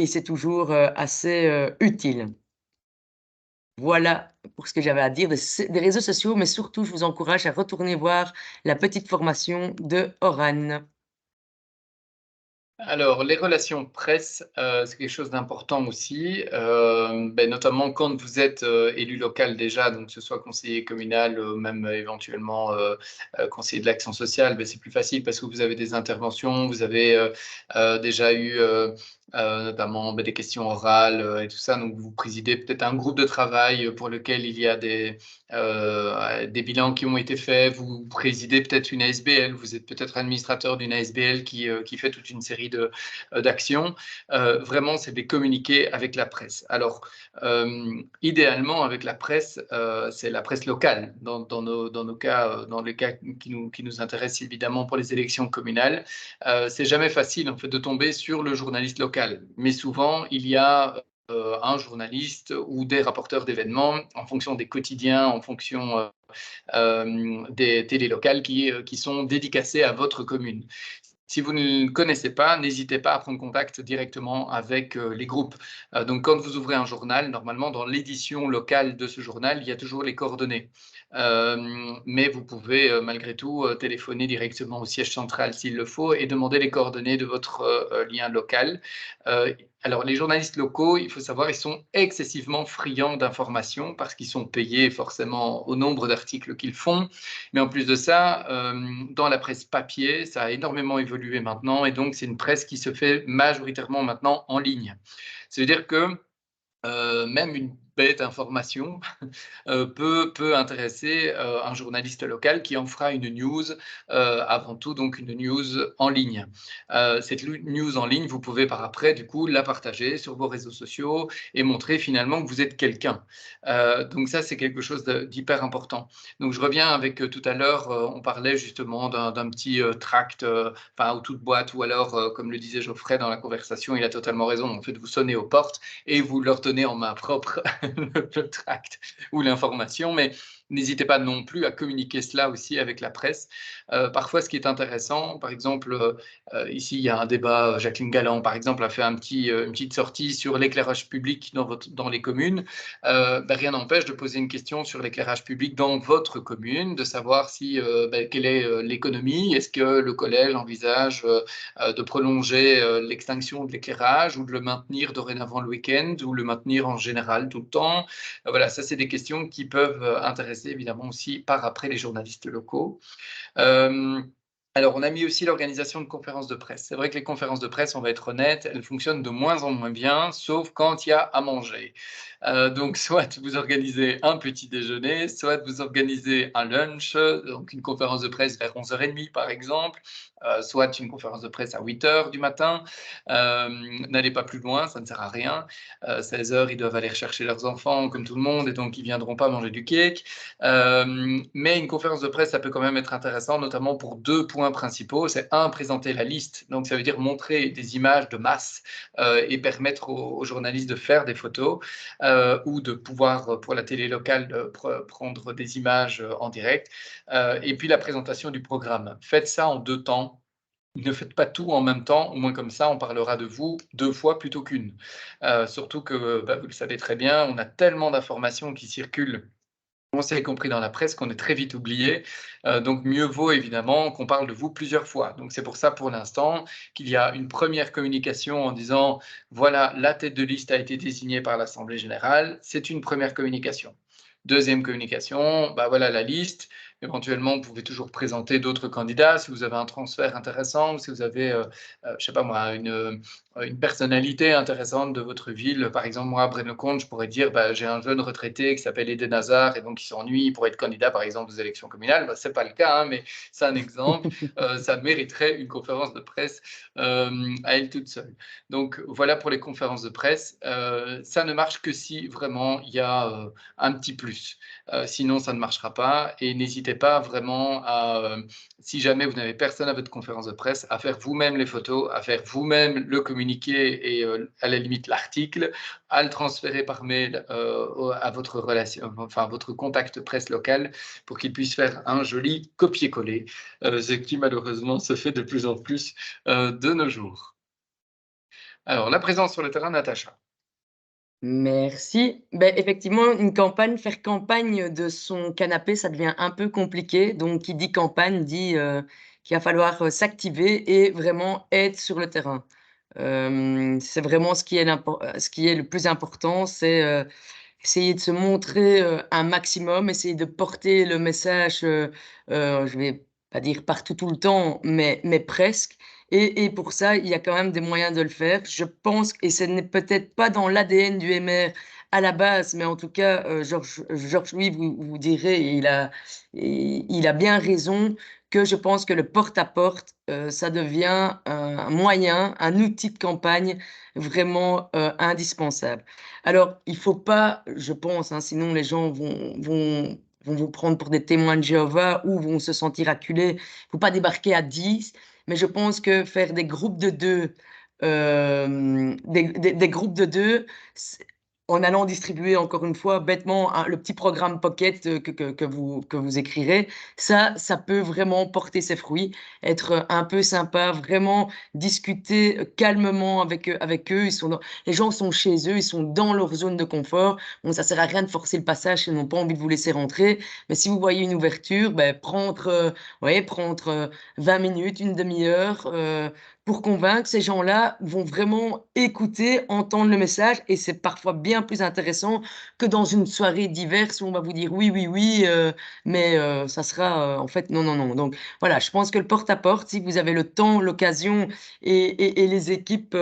c'est toujours assez utile. Voilà pour ce que j'avais à dire des réseaux sociaux, mais surtout, je vous encourage à retourner voir la petite formation de Oran. Alors, les relations presse, c'est quelque chose d'important aussi, notamment quand vous êtes élu local déjà, donc que ce soit conseiller communal, même éventuellement conseiller de l'action sociale, c'est plus facile parce que vous avez des interventions, vous avez déjà eu notamment des questions orales et tout ça, donc vous présidez peut-être un groupe de travail pour lequel il y a des bilans qui ont été faits, vous présidez peut-être une ASBL, vous êtes peut-être administrateur d'une ASBL qui fait toute une série d'actions. Vraiment, c'est des communiqués avec la presse. Alors, idéalement, avec la presse, c'est la presse locale, dans nos cas, dans les cas qui nous intéressent évidemment pour les élections communales. C'est jamais facile, en fait, de tomber sur le journaliste local. Mais souvent, il y a un journaliste ou des rapporteurs d'événements en fonction des quotidiens, en fonction des télés locales qui sont dédicacées à votre commune. Si vous ne le connaissez pas, n'hésitez pas à prendre contact directement avec les groupes. Donc, quand vous ouvrez un journal, normalement, dans l'édition locale de ce journal, il y a toujours les coordonnées. Mais vous pouvez malgré tout téléphoner directement au siège central s'il le faut et demander les coordonnées de votre lien local. Alors, les journalistes locaux, il faut savoir, ils sont excessivement friands d'informations parce qu'ils sont payés forcément au nombre d'articles qu'ils font. Mais en plus de ça, dans la presse papier, ça a énormément évolué maintenant et donc c'est une presse qui se fait majoritairement maintenant en ligne. Ça veut dire que même bête information peut intéresser un journaliste local qui en fera une news, avant tout donc une news en ligne. Cette news en ligne, vous pouvez par après du coup la partager sur vos réseaux sociaux et montrer finalement que vous êtes quelqu'un. Donc ça c'est quelque chose d'hyper important. Donc je reviens avec tout à l'heure, on parlait justement d'un petit tract, enfin ou toute boîte, ou alors comme le disait Geoffrey dans la conversation, il a totalement raison. En fait, vous sonnez aux portes et vous leur donnez en main propre le tract ou l'information, mais n'hésitez pas non plus à communiquer cela aussi avec la presse. Parfois, ce qui est intéressant, par exemple, ici, il y a un débat, Jacqueline Galland, par exemple, a fait une petite sortie sur l'éclairage public dans les communes. Rien n'empêche de poser une question sur l'éclairage public dans votre commune, de savoir quelle est l'économie, est-ce que le collège envisage de prolonger l'extinction de l'éclairage ou de le maintenir dorénavant le week-end ou le maintenir en général tout le temps. Voilà, ça c'est des questions qui peuvent intéresser évidemment aussi par après les journalistes locaux. Alors, on a mis aussi l'organisation de conférences de presse. C'est vrai que les conférences de presse, on va être honnête, elles fonctionnent de moins en moins bien, sauf quand il y a à manger. Donc, soit vous organisez un petit déjeuner, soit vous organisez un lunch, donc une conférence de presse vers 11h30 par exemple, soit une conférence de presse à 8h du matin. N'allez pas plus loin, ça ne sert à rien. 16h, ils doivent aller rechercher leurs enfants comme tout le monde et donc ils ne viendront pas manger du cake. Mais une conférence de presse, ça peut quand même être intéressant, notamment pour 2 points principaux. C'est un, présenter la liste, donc ça veut dire montrer des images de masse et permettre aux journalistes de faire des photos ou de pouvoir, pour la télé locale, prendre des images en direct. Et puis la présentation du programme. Faites ça en 2 temps. Ne faites pas tout en même temps, au moins comme ça, on parlera de vous 2 fois plutôt qu'une. Surtout que, vous le savez très bien, on a tellement d'informations qui circulent, y compris dans la presse, qu'on est très vite oublié. Donc mieux vaut évidemment qu'on parle de vous plusieurs fois. Donc c'est pour ça pour l'instant qu'il y a une première communication en disant voilà, la tête de liste a été désignée par l'Assemblée générale. C'est une première communication. Deuxième communication, voilà la liste. Éventuellement, vous pouvez toujours présenter d'autres candidats si vous avez un transfert intéressant, si vous avez, je sais pas moi, une personnalité intéressante de votre ville. Par exemple, moi, à Braine-le-Comte, je pourrais dire, j'ai un jeune retraité qui s'appelle Eden Hazard et donc il s'ennuie, il pourrait être candidat, par exemple, aux élections communales. Ce n'est pas le cas, hein, mais c'est un exemple. Ça mériterait une conférence de presse à elle toute seule. Donc, voilà pour les conférences de presse. Ça ne marche que si vraiment il y a un petit plus. Sinon, ça ne marchera pas. Et n'hésitez pas vraiment à, si jamais vous n'avez personne à votre conférence de presse, à faire vous-même les photos, à faire vous-même le communiqué et à la limite l'article, à le transférer par mail à votre relation, enfin votre contact presse local pour qu'il puisse faire un joli copier-coller, ce qui malheureusement se fait de plus en plus de nos jours. Alors, la présence sur le terrain, Natacha. Merci. Effectivement, faire campagne de son canapé, ça devient un peu compliqué. Donc, qui dit campagne dit qu'il va falloir s'activer et vraiment être sur le terrain. C'est vraiment ce qui est le plus important, c'est essayer de se montrer un maximum, essayer de porter le message, je vais pas dire partout tout le temps, mais presque. Et pour ça, il y a quand même des moyens de le faire. Je pense, et ce n'est peut-être pas dans l'ADN du MR à la base, mais en tout cas, Georges Louis vous dirait, et il a bien raison, que je pense que le porte-à-porte, ça devient un moyen, un outil de campagne vraiment indispensable. Alors, il faut pas, je pense, hein, sinon les gens vont vous prendre pour des témoins de Jéhovah ou vont se sentir acculés. Il faut pas débarquer à 10, mais je pense que faire des groupes de 2, des groupes de 2, en allant distribuer encore une fois bêtement le petit programme Pocket que vous écrirez, ça peut vraiment porter ses fruits, être un peu sympa, vraiment discuter calmement avec eux. Les gens sont chez eux, ils sont dans leur zone de confort. Bon, ça sert à rien de forcer le passage, ils n'ont pas envie de vous laisser rentrer. Mais si vous voyez une ouverture, prendre 20 minutes, une demi-heure pour convaincre. Ces gens-là vont vraiment écouter, entendre le message et c'est parfois bien plus intéressant que dans une soirée diverse où on va vous dire oui, mais ça sera en fait non. Donc voilà, je pense que le porte-à-porte, si vous avez le temps, l'occasion et les équipes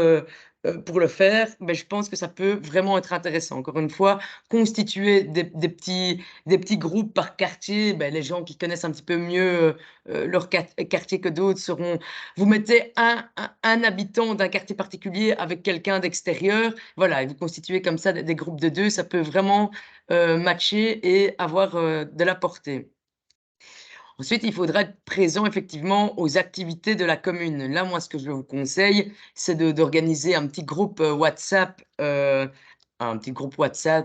pour le faire, mais je pense que ça peut vraiment être intéressant. Encore une fois, constituer des petits groupes par quartier, les gens qui connaissent un petit peu mieux leur quartier que d'autres seront... Vous mettez un habitant d'un quartier particulier avec quelqu'un d'extérieur, voilà, et vous constituez comme ça des groupes de 2, ça peut vraiment matcher et avoir de la portée. Ensuite, il faudra être présent effectivement aux activités de la commune. Là, moi, ce que je vous conseille, c'est d'organiser un petit groupe WhatsApp,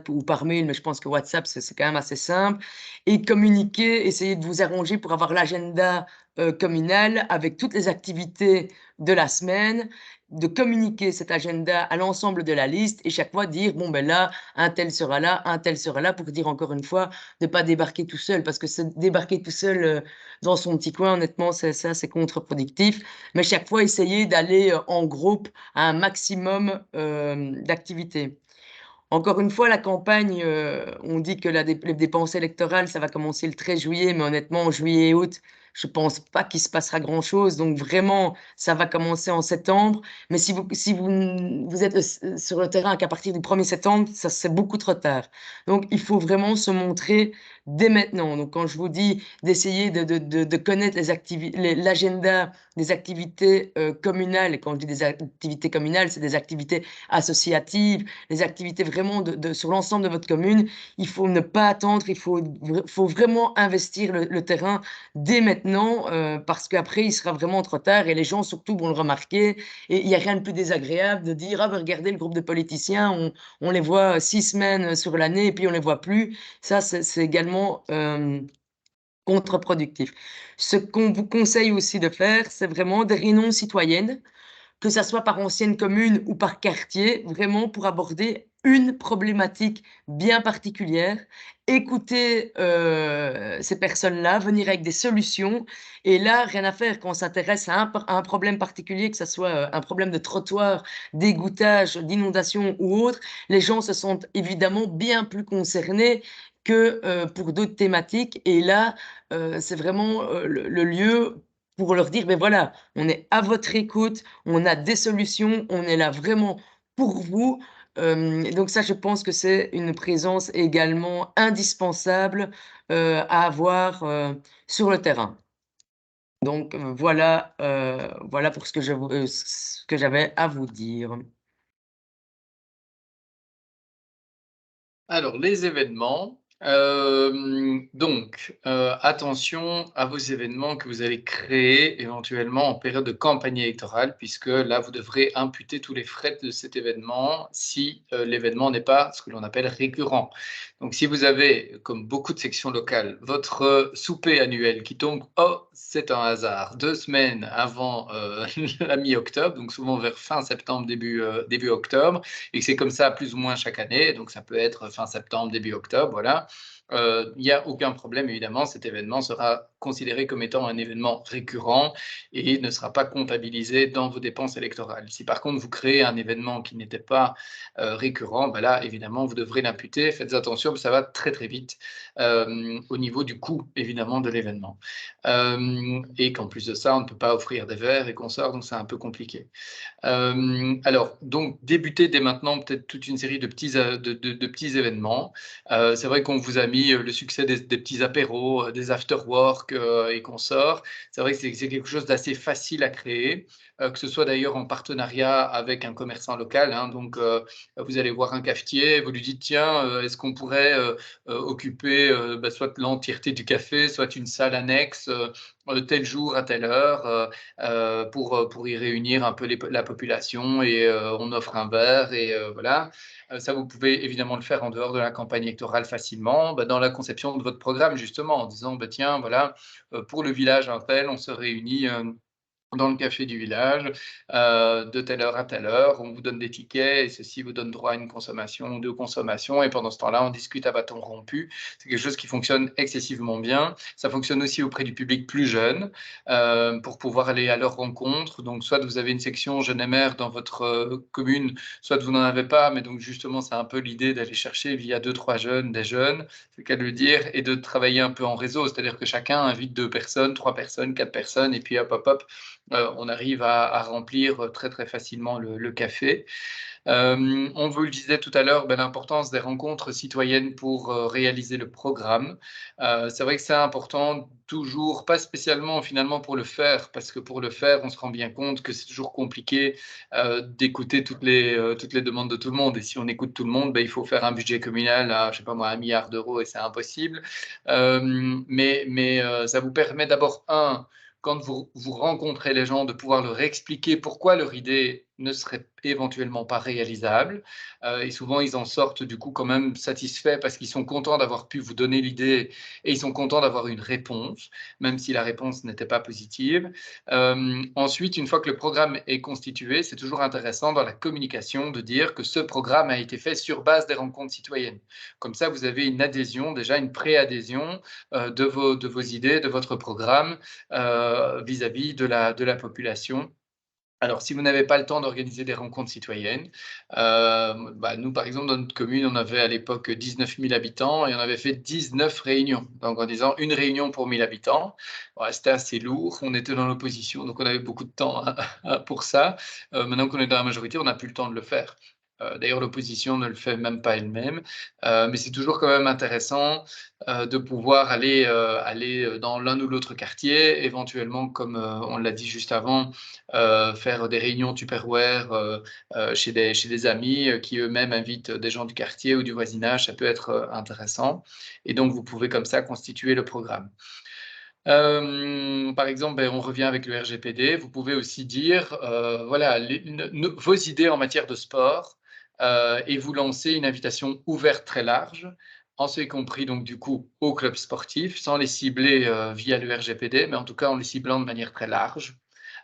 ou par mail, mais je pense que WhatsApp, c'est quand même assez simple, et communiquer, essayer de vous arranger pour avoir l'agenda communal avec toutes les activités de la semaine, de communiquer cet agenda à l'ensemble de la liste et chaque fois dire, bon, ben là, un tel sera là, pour dire encore une fois, ne pas débarquer tout seul, parce que débarquer tout seul dans son petit coin, honnêtement, c'est contre-productif. Mais chaque fois, essayer d'aller en groupe à un maximum d'activités. Encore une fois, la campagne, on dit que les dépenses électorales, ça va commencer le 13 juillet, mais honnêtement, en juillet et août, je pense pas qu'il se passera grand-chose. Donc vraiment, ça va commencer en septembre. Mais si vous êtes sur le terrain qu'à partir du 1er septembre, ça c'est beaucoup trop tard. Donc il faut vraiment se montrer dès maintenant. Donc quand je vous dis d'essayer de connaître l'agenda des activités communales, et quand je dis des activités communales, c'est des activités associatives, les activités vraiment sur l'ensemble de votre commune, il faut ne pas attendre, il faut vraiment investir le terrain dès maintenant, parce qu'après, il sera vraiment trop tard et les gens surtout vont le remarquer. Et il n'y a rien de plus désagréable de dire, ah ben regardez le groupe de politiciens, on les voit 6 semaines sur l'année et puis on les voit plus. Ça, c'est également contre-productif. Ce qu'on vous conseille aussi de faire, c'est vraiment des réunions citoyennes, que ça soit par ancienne commune ou par quartier, vraiment pour aborder une problématique bien particulière, écouter ces personnes-là, venir avec des solutions. Et là, rien à faire quand on s'intéresse à un problème particulier, que ce soit un problème de trottoir, d'égouttage, d'inondation ou autre, les gens se sentent évidemment bien plus concernés que pour d'autres thématiques. Et là, c'est vraiment le lieu pour leur dire, ben voilà, on est à votre écoute, on a des solutions, on est là vraiment pour vous. Donc ça, je pense que c'est une présence également indispensable à avoir sur le terrain. Donc voilà pour ce que j'avais à vous dire. Alors, les événements. Donc, attention à vos événements que vous allez créer éventuellement en période de campagne électorale, puisque là, vous devrez imputer tous les frais de cet événement si l'événement n'est pas ce que l'on appelle récurrent. Donc, si vous avez, comme beaucoup de sections locales, votre souper annuel qui tombe, oh, c'est un hasard, 2 semaines avant la mi-octobre, donc souvent vers fin septembre, début octobre, et que c'est comme ça plus ou moins chaque année, donc ça peut être fin septembre, début octobre, voilà. Il n'y a aucun problème, évidemment, cet événement sera considéré comme étant un événement récurrent et ne sera pas comptabilisé dans vos dépenses électorales. Si par contre vous créez un événement qui n'était pas récurrent, là, évidemment, vous devrez l'imputer. Faites attention, ça va très très vite au niveau du coût, évidemment, de l'événement. Et qu'en plus de ça, on ne peut pas offrir des verres et consorts, donc c'est un peu compliqué. Alors, donc, débuter dès maintenant peut-être toute une série de petits événements. C'est vrai qu'on vous a mis le succès des petits apéros, des after-work et consorts. C'est vrai que c'est quelque chose d'assez facile à créer, que ce soit d'ailleurs en partenariat avec un commerçant local. Donc, vous allez voir un cafetier, vous lui dites, tiens, est-ce qu'on pourrait occuper soit l'entièreté du café, soit une salle annexe, tel jour à telle heure, pour y réunir un peu la population et on offre un verre et voilà. Ça, vous pouvez évidemment le faire en dehors de la campagne électorale facilement, dans la conception de votre programme justement, en disant, tiens, voilà, pour le village un tel, on se réunit dans le café du village, de telle heure à telle heure, on vous donne des tickets et ceci vous donne droit à une consommation ou 2 consommations et pendant ce temps-là, on discute à bâton rompu. C'est quelque chose qui fonctionne excessivement bien. Ça fonctionne aussi auprès du public plus jeune, pour pouvoir aller à leur rencontre. Donc soit vous avez une section jeunes et mères dans votre commune, soit vous n'en avez pas, mais donc justement, c'est un peu l'idée d'aller chercher via 2-3 jeunes, des jeunes, c'est le cas de le dire, et de travailler un peu en réseau, c'est-à-dire que chacun invite 2 personnes, 3 personnes, 4 personnes et puis hop, hop, hop, on arrive à remplir très, très facilement le café. On vous le disait tout à l'heure, l'importance des rencontres citoyennes pour réaliser le programme. C'est vrai que c'est important, toujours, pas spécialement finalement pour le faire, parce que pour le faire, on se rend bien compte que c'est toujours compliqué d'écouter toutes les demandes de tout le monde. Et si on écoute tout le monde, il faut faire un budget communal à, je sais pas moi, 1 milliard d'euros et c'est impossible. Mais ça vous permet d'abord, quand vous rencontrez les gens, de pouvoir leur expliquer pourquoi leur idée ne serait éventuellement pas réalisable. Et souvent, ils en sortent du coup quand même satisfaits parce qu'ils sont contents d'avoir pu vous donner l'idée et ils sont contents d'avoir une réponse, même si la réponse n'était pas positive. Ensuite, une fois que le programme est constitué, c'est toujours intéressant dans la communication de dire que ce programme a été fait sur base des rencontres citoyennes. Comme ça, vous avez une adhésion, déjà une préadhésion de vos idées, de votre programme vis-à-vis de la population. Alors, si vous n'avez pas le temps d'organiser des rencontres citoyennes, nous, par exemple, dans notre commune, on avait à l'époque 19 000 habitants et on avait fait 19 réunions. Donc, en disant une réunion pour 1000 habitants, c'était assez lourd. On était dans l'opposition, donc on avait beaucoup de temps pour ça. Maintenant qu'on est dans la majorité, on n'a plus le temps de le faire. D'ailleurs, l'opposition ne le fait même pas elle-même, mais c'est toujours quand même intéressant de pouvoir aller dans l'un ou l'autre quartier, éventuellement, comme on l'a dit juste avant, faire des réunions Tupperware chez des amis qui eux-mêmes invitent des gens du quartier ou du voisinage. Ça peut être intéressant. Et donc, vous pouvez comme ça constituer le programme. Par exemple, on revient avec le RGPD. Vous pouvez aussi dire, voilà, vos idées en matière de sport et vous lancer une invitation ouverte très large, en ce qui compris donc du coup aux clubs sportifs, sans les cibler via le RGPD, mais en tout cas en les ciblant de manière très large.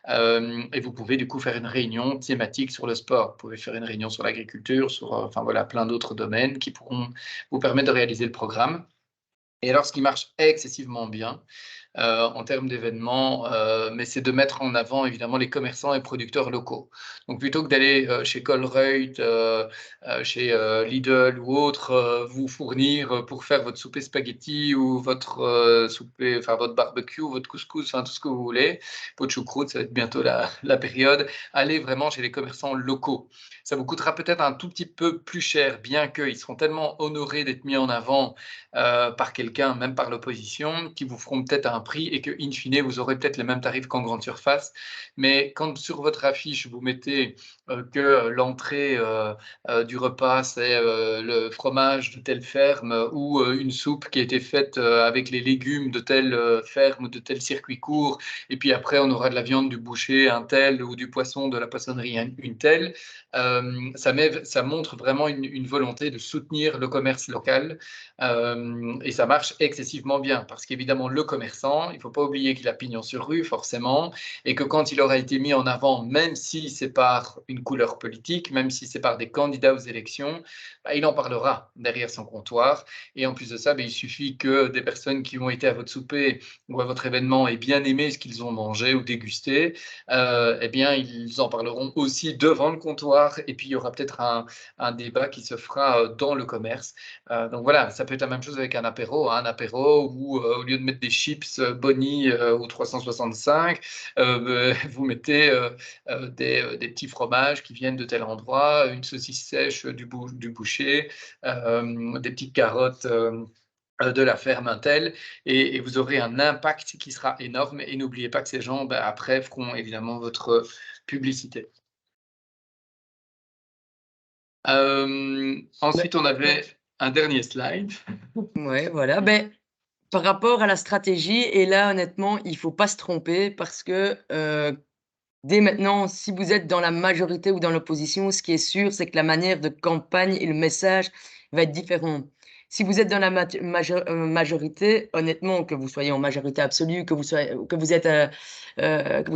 Et vous pouvez du coup faire une réunion thématique sur le sport. Vous pouvez faire une réunion sur l'agriculture, sur enfin voilà, plein d'autres domaines qui pourront vous permettre de réaliser le programme. Et alors, ce qui marche excessivement bien, en termes d'événements, mais c'est de mettre en avant évidemment les commerçants et producteurs locaux. Donc plutôt que d'aller chez Colruyt, chez Lidl ou autre, vous fournir pour faire votre souper spaghetti ou votre souper, enfin votre barbecue, votre couscous, enfin tout ce que vous voulez, pot de choucroute, ça va être bientôt la période. Allez vraiment chez les commerçants locaux. Ça vous coûtera peut-être un tout petit peu plus cher, bien qu'ils seront tellement honorés d'être mis en avant par quelqu'un, même par l'opposition, qui vous feront peut-être un prix et que, in fine, vous aurez peut-être les mêmes tarifs qu'en grande surface. Mais quand sur votre affiche, vous mettez que l'entrée du repas, c'est le fromage de telle ferme ou une soupe qui a été faite avec les légumes de telle ferme ou de tel circuit court, et puis après, on aura de la viande du boucher, un tel, ou du poisson de la poissonnerie, une telle, ça montre vraiment une volonté de soutenir le commerce local. Et ça marche excessivement bien parce qu'évidemment, le commerçant, il ne faut pas oublier qu'il a pignon sur rue, forcément, et que quand il aura été mis en avant, même si c'est par une couleur politique, même si c'est par des candidats aux élections, il en parlera derrière son comptoir. Et en plus de ça, il suffit que des personnes qui ont été à votre souper ou à votre événement aient bien aimé ce qu'ils ont mangé ou dégusté, ils en parleront aussi devant le comptoir. Et puis, il y aura peut-être un débat qui se fera dans le commerce. Donc voilà, ça peut être la même chose avec un apéro où au lieu de mettre des chips Bonnie ou 365, vous mettez des petits fromages qui viennent de tel endroit, une saucisse sèche du boucher, des petites carottes de la ferme Intel, et vous aurez un impact qui sera énorme. Et n'oubliez pas que ces gens, après, feront évidemment votre publicité. Ensuite, on avait un dernier slide. Ouais, voilà. Par rapport à la stratégie, et là, honnêtement, il ne faut pas se tromper parce que dès maintenant, si vous êtes dans la majorité ou dans l'opposition, ce qui est sûr, c'est que la manière de campagne et le message va être différent. Si vous êtes dans la majorité, honnêtement, que vous soyez en majorité absolue, que vous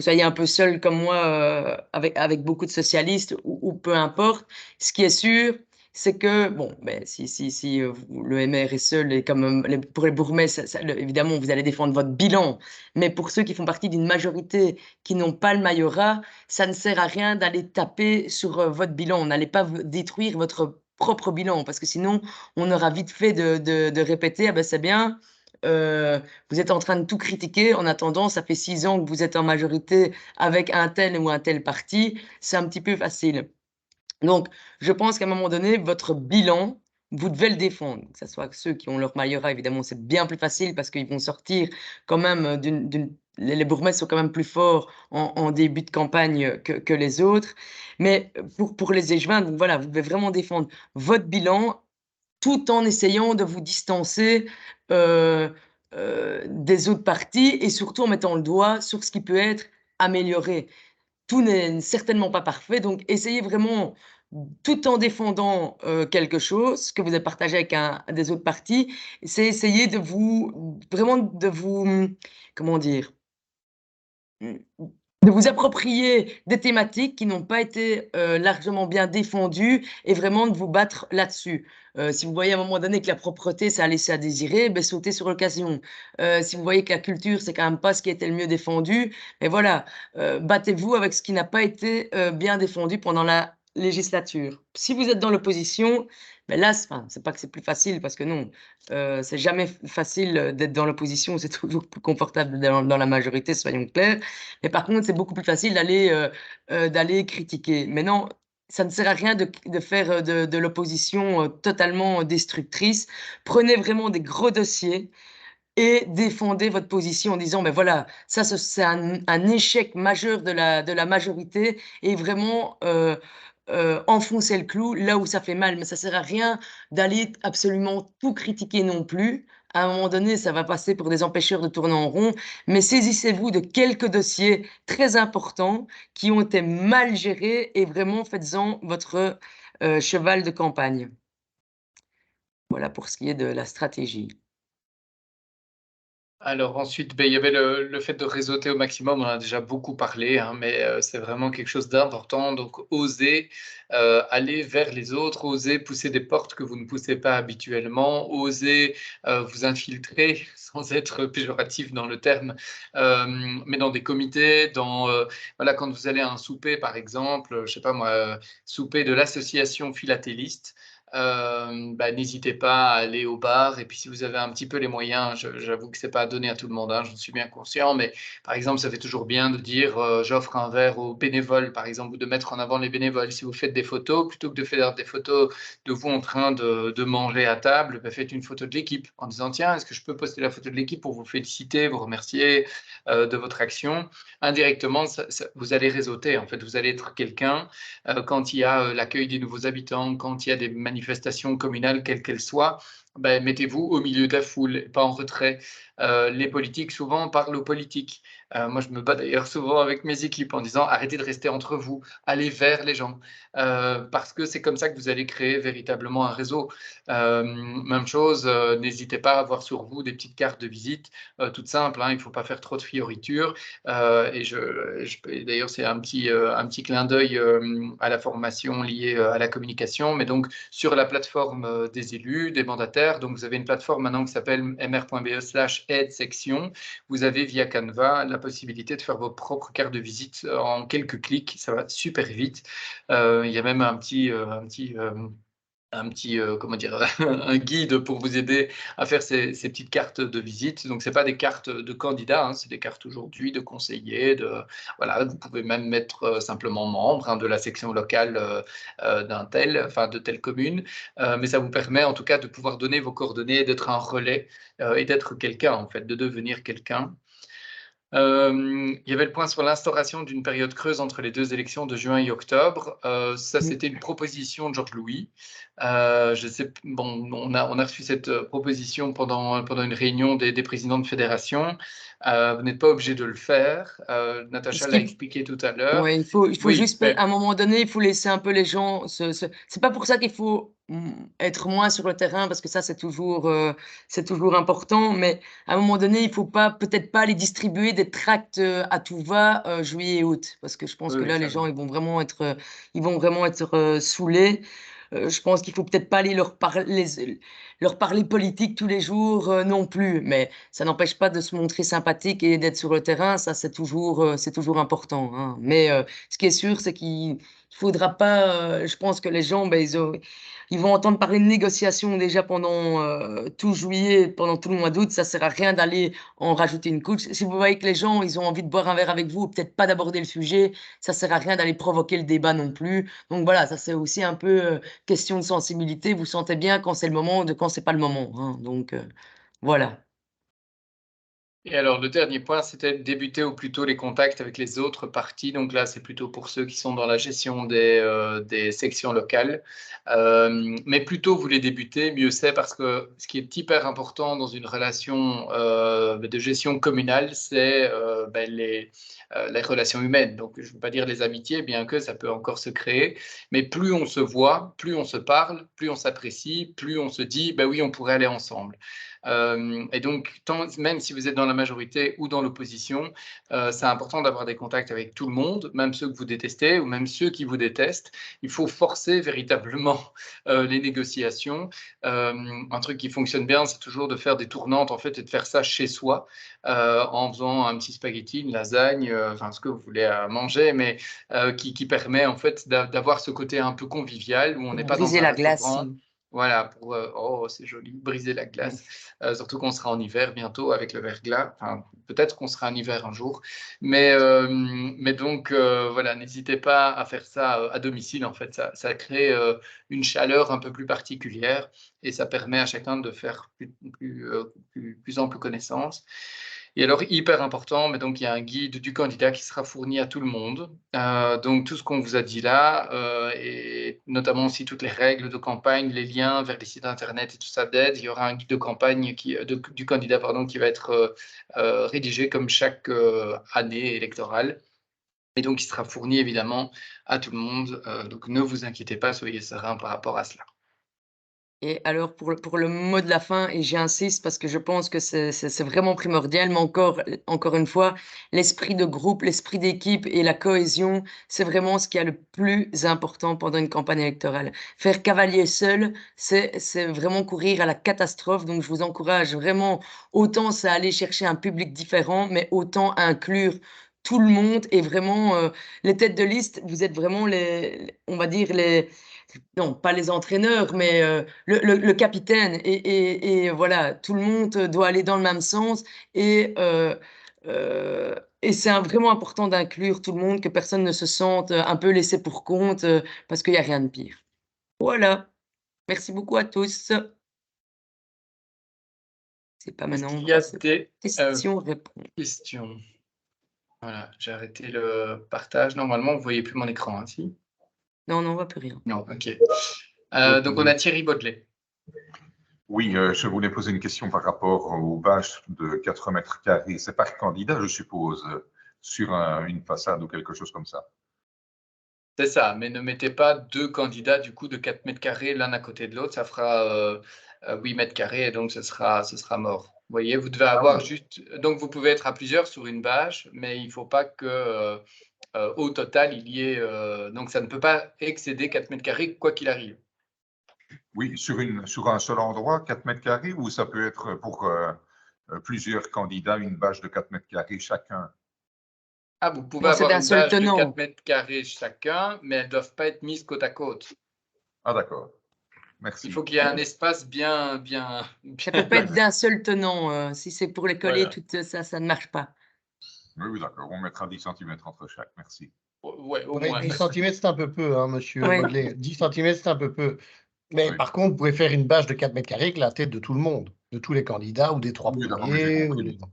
soyez un peu seul comme moi, avec beaucoup de socialistes ou peu importe, ce qui est sûr, c'est que, si le MRSE, pour les bourgmestres, évidemment, vous allez défendre votre bilan, mais pour ceux qui font partie d'une majorité qui n'ont pas le majorat, ça ne sert à rien d'aller taper sur votre bilan. N'allez pas détruire votre propre bilan, parce que sinon, on aura vite fait de répéter, c'est bien, vous êtes en train de tout critiquer. En attendant, ça fait 6 ans que vous êtes en majorité avec un tel ou un tel parti. C'est un petit peu facile. Donc, je pense qu'à un moment donné, votre bilan, vous devez le défendre. Que ce soit ceux qui ont leur majorat, évidemment, c'est bien plus facile parce qu'ils vont sortir quand même les bourgmestres sont quand même plus forts en début de campagne que les autres. Mais pour les échevins, donc voilà, vous devez vraiment défendre votre bilan tout en essayant de vous distancer des autres partis et surtout en mettant le doigt sur ce qui peut être amélioré. Tout n'est certainement pas parfait, donc essayez vraiment, tout en défendant quelque chose que vous avez partagé avec des autres partis, c'est essayer de vous, vraiment de vous, comment dire, de vous approprier des thématiques qui n'ont pas été largement bien défendues et vraiment de vous battre là-dessus. Si vous voyez à un moment donné que la propreté, ça a laissé à désirer, ben, sautez sur l'occasion. Si vous voyez que la culture, c'est quand même pas ce qui a été le mieux défendu, et voilà, battez-vous avec ce qui n'a pas été bien défendu pendant la législature. Si vous êtes dans l'opposition, ben là, c'est pas que c'est plus facile, parce que non, c'est jamais facile d'être dans l'opposition, c'est toujours plus confortable dans la majorité, soyons clairs. Mais par contre, c'est beaucoup plus facile d'aller critiquer. Mais non, ça ne sert à rien de faire de l'opposition totalement destructrice. Prenez vraiment des gros dossiers et défendez votre position en disant, ben voilà, ça c'est un échec majeur de la majorité et vraiment enfoncer le clou là où ça fait mal. Mais ça sert à rien d'aller absolument tout critiquer non plus. À un moment donné, ça va passer pour des empêcheurs de tourner en rond, mais saisissez-vous de quelques dossiers très importants qui ont été mal gérés et vraiment faites-en votre cheval de campagne. Voilà pour ce qui est de la stratégie. Alors ensuite, il y avait le fait de réseauter au maximum, on en a déjà beaucoup parlé, hein, mais c'est vraiment quelque chose d'important. Donc oser aller vers les autres, oser pousser des portes que vous ne poussez pas habituellement, oser vous infiltrer, sans être péjoratif dans le terme, mais dans des comités, voilà, quand vous allez à un souper, par exemple, je sais pas moi, souper de l'association philatéliste, n'hésitez pas à aller au bar. Et puis si vous avez un petit peu les moyens, j'avoue que c'est pas donné à tout le monde, hein, j'en suis bien conscient, mais par exemple, ça fait toujours bien de dire j'offre un verre aux bénévoles, par exemple, ou de mettre en avant les bénévoles. Si vous faites des photos, plutôt que de faire des photos de vous en train de manger à table, faites une photo de l'équipe en disant tiens, est-ce que je peux poster la photo de l'équipe pour vous féliciter, vous remercier de votre action. Indirectement, vous allez réseauter, en fait, vous allez être quelqu'un quand il y a l'accueil des nouveaux habitants, quand il y a des manifestations communales, quelles qu'elles soient, mettez-vous au milieu de la foule, pas en retrait. Les politiques, souvent, parlent aux politiques. Moi, je me bats d'ailleurs souvent avec mes équipes en disant arrêtez de rester entre vous, allez vers les gens, parce que c'est comme ça que vous allez créer véritablement un réseau. Même chose, n'hésitez pas à avoir sur vous des petites cartes de visite, toutes simples, hein, il ne faut pas faire trop de fioritures. Et d'ailleurs, c'est un petit clin d'œil à la formation liée à la communication, mais donc sur la plateforme des élus, des mandataires, donc vous avez une plateforme maintenant qui s'appelle mr.be/aide-section. Vous avez via Canva la possibilité de faire vos propres cartes de visite en quelques clics, ça va super vite. Il y a même un petit comment dire, un guide pour vous aider à faire ces petites cartes de visite. Donc, ce n'est pas des cartes de candidats, hein, c'est des cartes aujourd'hui de conseillers. Voilà, vous pouvez même mettre simplement membre, hein, de la section locale de telle commune. Mais ça vous permet en tout cas de pouvoir donner vos coordonnées, d'être un relais et d'être quelqu'un, en fait, de devenir quelqu'un. Il y avait le point sur l'instauration d'une période creuse entre les 2 élections de juin et octobre. Ça, c'était une proposition de Georges Louis. Je sais, bon, on a reçu cette proposition pendant une réunion des présidents de fédération. Vous n'êtes pas obligé de le faire. Natacha l'a expliqué tout à l'heure. Ouais, il faut Oui, juste, mais à un moment donné, il faut laisser un peu les gens c'est pas pour ça qu'il faut être moins sur le terrain, parce que ça, c'est toujours important, mais à un moment donné, il faut peut-être pas aller distribuer des tracts à tout va, juillet et août, parce que je pense que oui, là, les clairement. gens, ils vont vraiment être saoulés. Je pense qu'il faut peut-être pas aller leur parler politique tous les jours non plus, mais ça n'empêche pas de se montrer sympathique et d'être sur le terrain, ça c'est toujours important, hein. Mais ce qui est sûr, c'est qu'il Il faudra pas, je pense que les gens, ben, ils vont entendre parler de négociations déjà pendant tout juillet, pendant tout le mois d'août. Ça sert à rien d'aller en rajouter une couche. Si vous voyez que les gens, ils ont envie de boire un verre avec vous, ou peut-être pas d'aborder le sujet, ça sert à rien d'aller provoquer le débat non plus. Donc voilà, ça c'est aussi un peu question de sensibilité. Vous sentez bien quand c'est le moment ou quand c'est pas le moment, hein. Donc voilà. Et alors, le dernier point, c'était de débuter au plus tôt les contacts avec les autres parties. Donc là, c'est plutôt pour ceux qui sont dans la gestion des sections locales. Mais plus tôt vous les débutez, mieux c'est, parce que ce qui est hyper important dans une relation de gestion communale, c'est les relations humaines. Donc, je ne veux pas dire les amitiés, bien que ça peut encore se créer. Mais plus on se voit, plus on se parle, plus on s'apprécie, plus on se dit, ben oui, on pourrait aller ensemble. Et donc, même si vous êtes dans la majorité ou dans l'opposition, c'est important d'avoir des contacts avec tout le monde, même ceux que vous détestez ou même ceux qui vous détestent. Il faut forcer véritablement les négociations. Un truc qui fonctionne bien, c'est toujours de faire des tournantes en fait et de faire ça chez soi en faisant un petit spaghetti, une lasagne, enfin ce que vous voulez manger, mais qui permet en fait d'avoir ce côté un peu convivial où on n'est pas dans Briser un la glace. restaurant. Voilà, pour oh, c'est joli, briser la glace. Surtout qu'on sera en hiver bientôt avec le verglas. Enfin, peut-être qu'on sera en hiver un jour. Mais donc, voilà, n'hésitez pas à faire ça à domicile. En fait, ça crée une chaleur un peu plus particulière et ça permet à chacun de faire plus ample connaissance. Et alors, hyper important, mais donc il y a un guide du candidat qui sera fourni à tout le monde. Donc, tout ce qu'on vous a dit là, et notamment aussi toutes les règles de campagne, les liens vers les sites internet et tout ça d'aide. Il y aura un guide de campagne du candidat qui va être rédigé comme chaque année électorale. Et donc, il sera fourni évidemment à tout le monde. Donc, ne vous inquiétez pas, soyez serein par rapport à cela. Et alors pour le mot de la fin, et j'insiste parce que je pense que c'est vraiment primordial, mais encore une fois, l'esprit de groupe, l'esprit d'équipe et la cohésion, c'est vraiment ce qui est le plus important pendant une campagne électorale. Faire cavalier seul, c'est vraiment courir à la catastrophe. Donc je vous encourage vraiment, autant c'est aller chercher un public différent, mais autant inclure tout le monde et vraiment les têtes de liste, vous êtes vraiment on va dire non, pas les entraîneurs, mais le capitaine. Voilà, tout le monde doit aller dans le même sens. Et c'est vraiment important d'inclure tout le monde, que personne ne se sente un peu laissé pour compte, parce qu'il n'y a rien de pire. Voilà. Merci beaucoup à tous. C'est pas Est-ce maintenant. qu'il y a des Questions-réponses. questions? Voilà, j'ai arrêté le partage. Normalement, vous ne voyez plus mon écran, hein, si? Non, on voit plus rien. Non, ok. Donc, on a Thierry Baudelet. Oui, je voulais poser une question par rapport aux bâches de 4 mètres carrés. C'est par candidat, je suppose, sur une façade ou quelque chose comme ça. C'est ça, mais ne mettez pas deux candidats du coup de 4 mètres carrés l'un à côté de l'autre, ça fera 8 mètres carrés et donc ce sera mort. Vous voyez, vous devez avoir juste. Donc vous pouvez être à plusieurs sur une bâche, mais il ne faut pas que au total il y ait. Donc ça ne peut pas excéder 4 mètres carrés quoi qu'il arrive. Oui, sur un seul endroit, 4 mètres carrés, ou ça peut être pour plusieurs candidats, une bâche de 4 mètres carrés chacun? Ah, vous pouvez Non, c'est avoir d'un une seul bâche de tenant. 4 mètres carrés chacun, mais elles ne doivent pas être mises côte à côte. Ah, d'accord. Merci. Il faut qu'il y ait un espace bien. Ça peut pas être d'un seul tenant. Si c'est pour les coller, Voilà. tout ça, ça ne marche pas. Oui, d'accord. On mettra 10 cm entre chaque. Merci. Ouais, au Ouais, moins. 10 cm, c'est un peu peu, hein, monsieur Ouais. Baudelet. 10 cm, c'est un peu peu. Mais Oui. par contre, vous pouvez faire une bâche de 4 mètres carrés avec la tête de tout le monde, de tous les candidats ou des 3 Oui, d'accord, mais j'ai premiers. compris.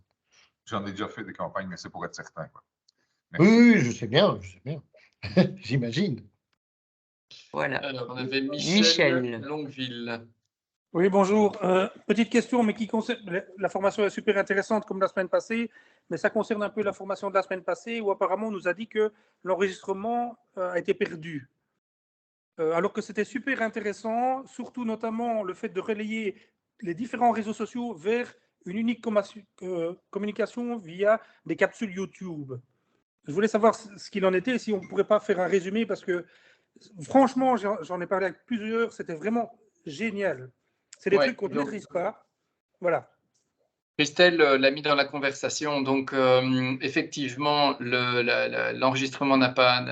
J'en ai déjà fait des campagnes, mais c'est pour être certain, quoi. Oui, Merci. oui, je sais bien. J'imagine. Voilà. Alors, on avait Michel. Michel Longueville. Oui, bonjour. Petite question, mais qui concerne. La formation est super intéressante comme la semaine passée, mais ça concerne un peu la formation de la semaine passée où apparemment on nous a dit que l'enregistrement a été perdu. Alors que c'était super intéressant, surtout notamment le fait de relayer les différents réseaux sociaux vers une unique communication via des capsules YouTube. Je voulais savoir ce qu'il en était, si on ne pourrait pas faire un résumé, parce que franchement, j'en ai parlé avec plusieurs, c'était vraiment génial. C'est des trucs qu'on ne maîtrise pas. Voilà. Christelle l'a mis dans la conversation, donc effectivement, l'enregistrement n'a pas,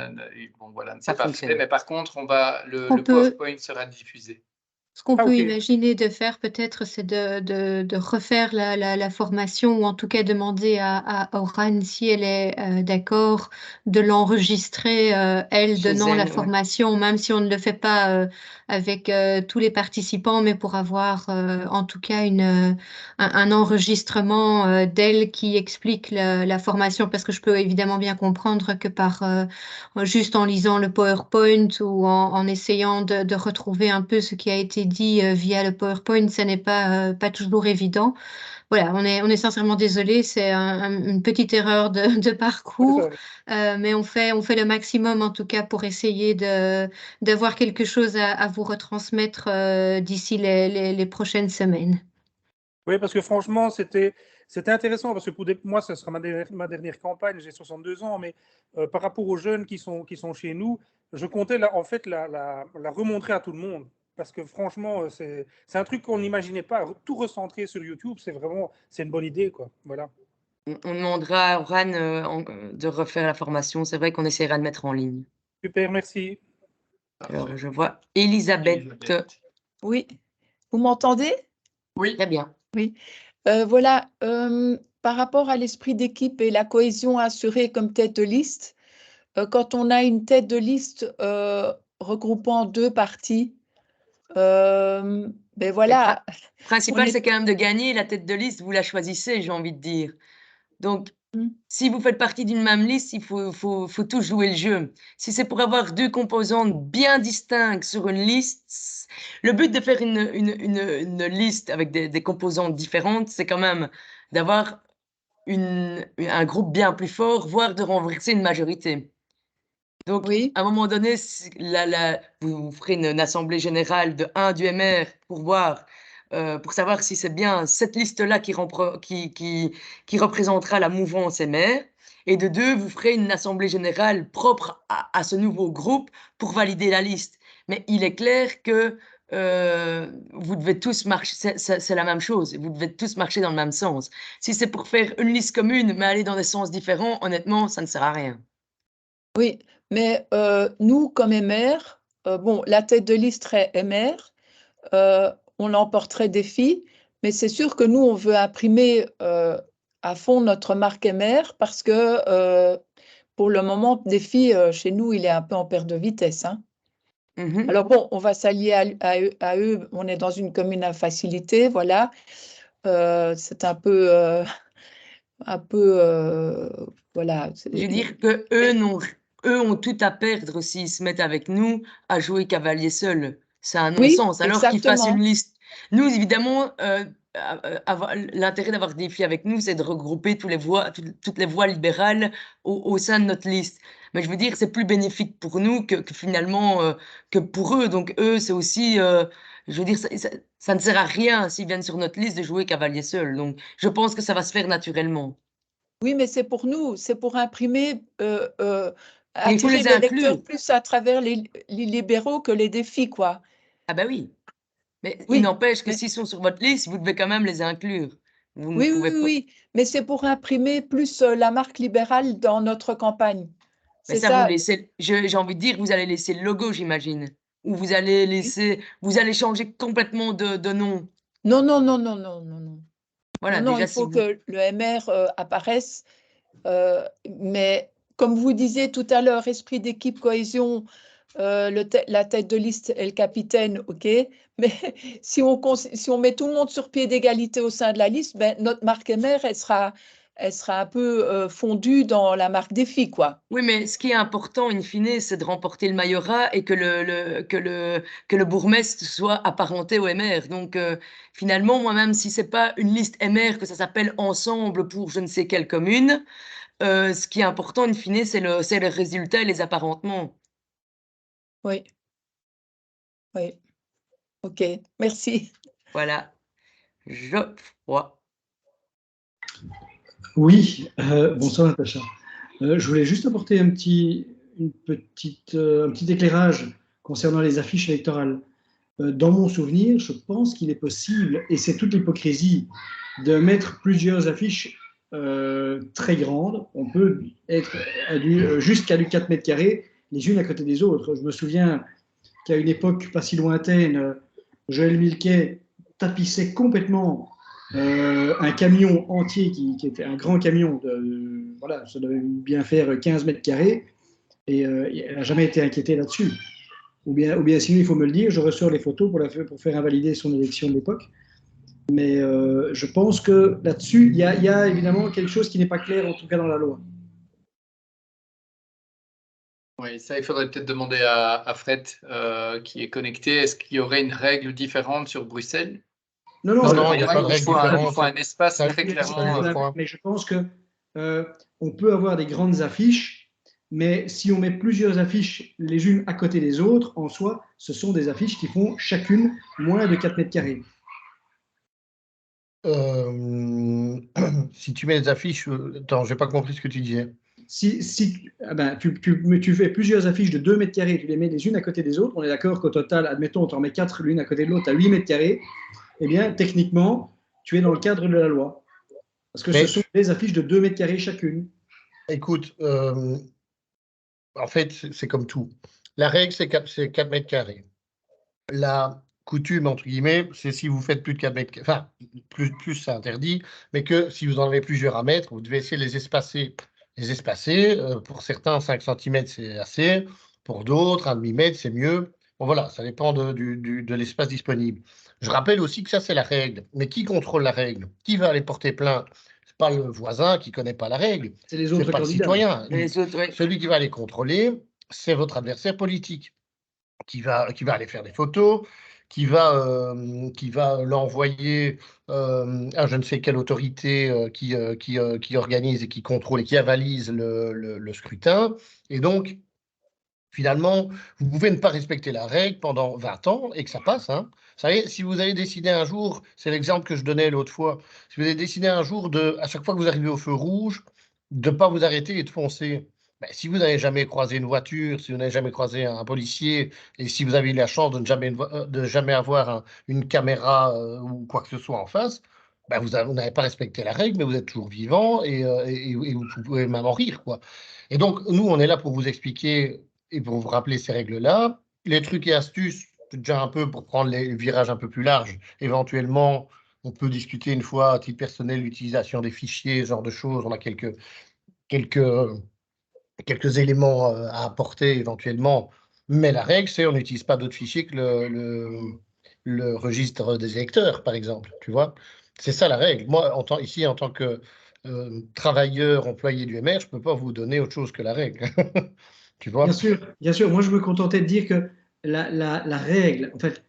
bon, voilà, ne s'est pas fait, mais par contre, le PowerPoint sera diffusé. Ce qu'on peut ok. imaginer de faire peut-être, c'est de refaire la formation ou en tout cas demander à Oran si elle est d'accord de l'enregistrer, elle Chez donnant la elle, ouais. formation, même si on ne le fait pas avec tous les participants, mais pour avoir en tout cas un enregistrement d'elle qui explique la formation, parce que je peux évidemment bien comprendre que juste en lisant le PowerPoint ou en essayant de retrouver un peu ce qui a été dit via le PowerPoint, ça n'est pas toujours évident. Voilà, on est sincèrement désolé, c'est une petite erreur de parcours, mais on fait le maximum en tout cas pour essayer d'avoir quelque chose à vous retransmettre d'ici les prochaines semaines. Oui, parce que franchement, c'était intéressant, parce que pour moi, ce sera ma dernière campagne, j'ai 62 ans, mais par rapport aux jeunes qui sont chez nous, je comptais en fait la remontrer à tout le monde. Parce que franchement, c'est un truc qu'on n'imaginait pas. Tout recentrer sur YouTube, c'est une bonne idée, quoi. Voilà. On demandera à Oran de refaire la formation. C'est vrai qu'on essaiera de mettre en ligne. Super, merci. Alors, je vois Elisabeth. Oui, vous m'entendez? Oui. Très bien. Oui. Voilà, par rapport à l'esprit d'équipe et la cohésion assurée comme tête de liste, quand on a une tête de liste regroupant deux partis, ben voilà. Le principal, c'est quand même de gagner. La tête de liste, vous la choisissez, j'ai envie de dire. Donc, si vous faites partie d'une même liste, il faut tous jouer le jeu. Si c'est pour avoir deux composantes bien distinctes sur une liste, le but de faire une liste avec des composantes différentes, c'est quand même d'avoir un groupe bien plus fort, voire de renverser une majorité. Donc, à un moment donné, vous ferez une assemblée générale de 1 du MR pour voir, pour savoir si c'est bien cette liste-là qui représentera la mouvance MR. Et de 2, vous ferez une assemblée générale propre à ce nouveau groupe pour valider la liste. Mais il est clair que vous devez tous marcher, c'est la même chose, vous devez tous marcher dans le même sens. Si c'est pour faire une liste commune, mais aller dans des sens différents, honnêtement, ça ne sert à rien. Oui, mais nous, comme MR, bon, la tête de liste serait MR, on l'emporterait des filles, mais c'est sûr que nous, on veut imprimer à fond notre marque MR parce que pour le moment, des filles, chez nous, il est un peu en perte de vitesse. Hein. Alors bon, on va s'allier à eux, on est dans une commune à facilité, voilà. C'est un peu, voilà. Je veux dire que eux ont tout à perdre s'ils se mettent avec nous à jouer cavalier seul. C'est un non-sens. Alors qu'ils fassent une liste. Nous, évidemment, l'intérêt d'avoir des filles avec nous, c'est de regrouper toutes les voix libérales au sein de notre liste. Mais je veux dire, c'est plus bénéfique pour nous que finalement que pour eux. Donc eux, c'est aussi, je veux dire, ça ne sert à rien s'ils viennent sur notre liste de jouer cavalier seul. Donc je pense que ça va se faire naturellement. Oui, mais c'est pour nous, c'est pour imprimer, attirer les lecteurs plus à travers les libéraux que les défis, quoi. Ah ben oui, mais oui, il n'empêche que s'ils sont sur votre liste, vous devez quand même les inclure. Vous ne pouvez pas... oui, mais c'est pour imprimer plus la marque libérale dans notre campagne. Mais ça, vous laissez, j'ai envie de dire, vous allez laisser le logo, j'imagine. Ou vous allez laisser, vous allez changer complètement de nom. Non. Voilà, non, déjà, il faut que le MR apparaisse. Mais comme vous disiez tout à l'heure, esprit d'équipe, cohésion, la tête de liste est le capitaine, ok. Mais si on met tout le monde sur pied d'égalité au sein de la liste, ben, notre marque MR, elle sera un peu fondue dans la marque défi, quoi. Oui, mais ce qui est important, in fine, c'est de remporter le majorat et que le bourgmestre soit apparenté au MR. Donc, finalement, moi-même, si c'est pas une liste MR, que ça s'appelle Ensemble pour je ne sais quelle commune, ce qui est important, in fine, c'est le résultat et les apparentements. Oui. Ok, merci. Voilà. Geoffroy. Oui, bonsoir Natacha. Je voulais juste apporter un petit éclairage concernant les affiches électorales. dans mon souvenir, je pense qu'il est possible, et c'est toute l'hypocrisie, de mettre plusieurs affiches très grandes. On peut être jusqu'à du 4 mètres carrés, les unes à côté des autres. Je me souviens qu'à une époque pas si lointaine, Joël Milquet tapissait complètement un camion entier qui était un grand camion. Voilà, ça devait bien faire 15 mètres carrés, et elle n'a jamais été inquiétée là-dessus. Ou bien sinon, il faut me le dire, je ressors les photos pour faire invalider son élection de l'époque. Mais je pense que là-dessus, il y a évidemment quelque chose qui n'est pas clair, en tout cas dans la loi. Oui, ça, il faudrait peut-être demander à Fred, qui est connecté. Est-ce qu'il y aurait une règle différente sur Bruxelles? Non, il n'y a pas de règle différente. Il faut un espace très clairement. Mais je pense que on peut avoir des grandes affiches, mais si on met plusieurs affiches les unes à côté des autres, en soi, ce sont des affiches qui font chacune moins de 4 mètres carrés. Si tu mets des affiches, attends, j'ai pas compris ce que tu disais. Si tu fais plusieurs affiches de 2 mètres carrés, tu les mets les unes à côté des autres, on est d'accord qu'au total, admettons, tu en mets 4 l'une à côté de l'autre à 8 mètres carrés, eh bien, techniquement, tu es dans le cadre de la loi. Parce que ce sont des affiches de 2 mètres carrés chacune. Écoute, en fait, c'est comme tout. La règle, c'est 4 mètres carrés. La coutume, entre guillemets, c'est si vous faites plus de 4 mètres carrés, enfin, plus c'est interdit, mais que si vous en avez plusieurs à mettre, vous devez essayer de les espacer. Pour certains, 5 cm, c'est assez. Pour d'autres, 1 demi-mètre, c'est mieux. Bon, voilà, ça dépend de l'espace disponible. Je rappelle aussi que ça, c'est la règle. Mais qui contrôle la règle? Qui va aller porter plainte? Ce n'est pas le voisin qui ne connaît pas la règle. C'est les autres pas candidats. Le citoyen. Les autres, oui. Celui qui va les contrôler, c'est votre adversaire politique, qui va aller faire des photos, qui va l'envoyer à je ne sais quelle autorité qui organise et qui contrôle et qui avalise le scrutin. Et donc, finalement, vous pouvez ne pas respecter la règle pendant 20 ans et que ça passe. Hein. Vous savez, si vous avez décidé un jour, c'est l'exemple que je donnais l'autre fois, si vous avez décidé un jour, à chaque fois que vous arrivez au feu rouge, de ne pas vous arrêter et de foncer. Ben, si vous n'avez jamais croisé une voiture, si vous n'avez jamais croisé un policier, et si vous avez eu la chance de ne jamais avoir une caméra ou quoi que ce soit en face, ben vous n'avez pas respecté la règle, mais vous êtes toujours vivant et vous pouvez même en rire, quoi. Et donc, nous, on est là pour vous expliquer et pour vous rappeler ces règles-là. Les trucs et astuces, déjà un peu pour prendre les virages un peu plus larges. Éventuellement, on peut discuter une fois à titre personnel l'utilisation des fichiers, ce genre de choses. On a quelques éléments à apporter éventuellement. Mais la règle, c'est on n'utilise pas d'autres fichiers que le registre des électeurs, par exemple. Tu vois, c'est ça la règle. Moi, ici, en tant que travailleur, employé du MR, je ne peux pas vous donner autre chose que la règle. Tu vois? Bien sûr. Moi, je me contentais de dire que la règle, en fait,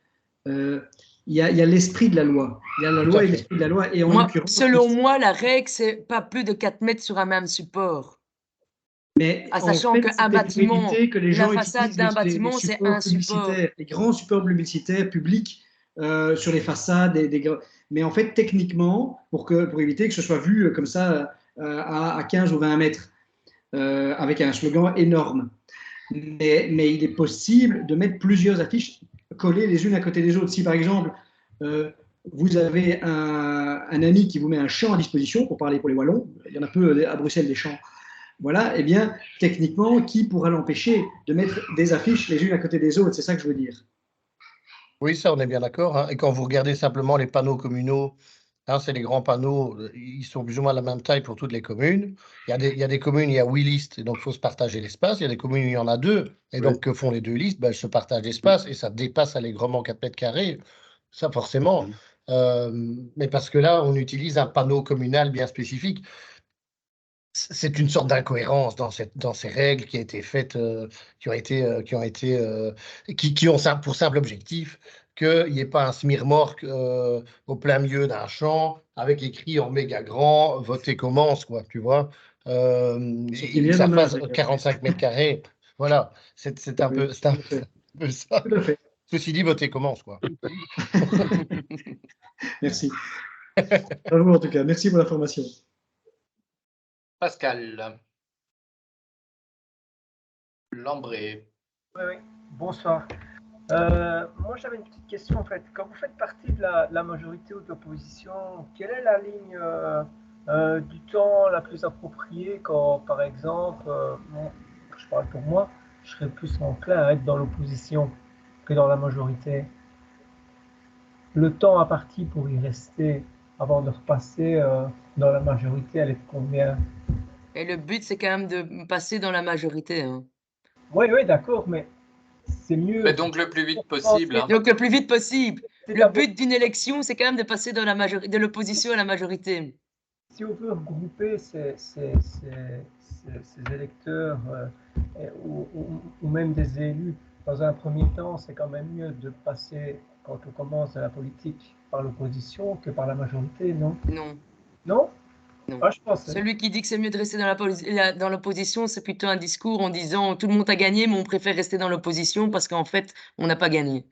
il y a l'esprit de la loi. Il y a la loi et l'esprit de la loi. Et selon moi, la règle, c'est pas plus de 4 mètres sur un même support. Mais sachant qu'un bâtiment, la façade d'un bâtiment, c'est un support. Les grands supports publicitaires publics sur les façades. Mais en fait, techniquement, pour éviter que ce soit vu comme ça à 15 ou 20 mètres, avec un slogan énorme. Mais il est possible de mettre plusieurs affiches collées les unes à côté des autres. Si par exemple, vous avez un ami qui vous met un champ à disposition, pour parler pour les Wallons, il y en a peu à Bruxelles des champs, voilà, eh bien, techniquement, qui pourra l'empêcher de mettre des affiches les unes à côté des autres? C'est ça que je veux dire. Oui, ça, on est bien d'accord. Hein. Et quand vous regardez simplement les panneaux communaux, c'est les grands panneaux, ils sont plus ou moins à la même taille pour toutes les communes. Il y a des communes, il y a 8 listes, et donc il faut se partager l'espace. Il y a des communes où il y en a 2, et donc que font les 2 listes? Elles se partagent l'espace, et ça dépasse allègrement 4 mètres carrés. Ça, forcément. Mais parce que là, on utilise un panneau communal bien spécifique. C'est une sorte d'incohérence dans ces règles qui a été faites, qui ont pour simple objectif qu'il n'y ait pas un smirmorque au plein milieu d'un champ avec écrit en méga grand « Voter commence », quoi, tu vois. Et que ça fasse 45 mètres carrés. Voilà, c'est un peu ça. Ceci dit, voter commence, quoi. Merci. Bravo en tout cas. Merci pour l'information. Pascal Lambré. Oui. Bonsoir. Moi, j'avais une petite question en fait. Quand vous faites partie de la majorité ou de l'opposition, quelle est la ligne du temps la plus appropriée quand, par exemple, je parle pour moi, je serais plus enclin à être dans l'opposition que dans la majorité. Le temps imparti pour y rester avant de repasser dans la majorité, elle est de combien? Et le but, c'est quand même de passer dans la majorité, hein. Oui, oui, d'accord, mais c'est mieux. Mais donc le plus vite possible. Hein. Donc le plus vite possible. C'est Le but d'une élection, c'est quand même de passer dans la de l'opposition à la majorité. Si on veut regrouper ces électeurs ou même des élus, dans un premier temps, c'est quand même mieux de passer, quand on commence la politique, par l'opposition que par la majorité, non? Non. Non? Non. Ah, je pense. Celui qui dit que c'est mieux de rester dans l'opposition, c'est plutôt un discours en disant tout le monde a gagné, mais on préfère rester dans l'opposition parce qu'en fait, on n'a pas gagné.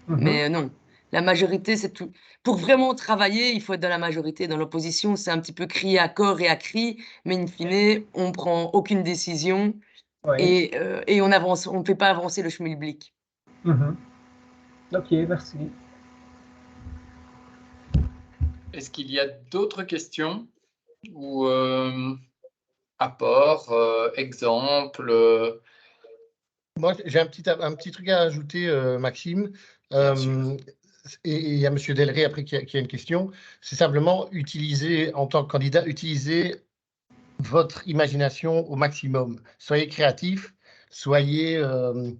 Mais non, la majorité, c'est tout. Pour vraiment travailler, il faut être dans la majorité. Dans l'opposition, c'est un petit peu crier à corps et à cri, mais in fine, on prend aucune décision et on avance, on ne fait pas avancer le schmilblick. Ok, merci. Est-ce qu'il y a d'autres questions ou apports, exemples Moi, j'ai un petit truc à ajouter, Maxime. Et il y a M. Delray après qui a une question. C'est simplement utiliser, en tant que candidat, utiliser votre imagination au maximum. Soyez créatif, soyez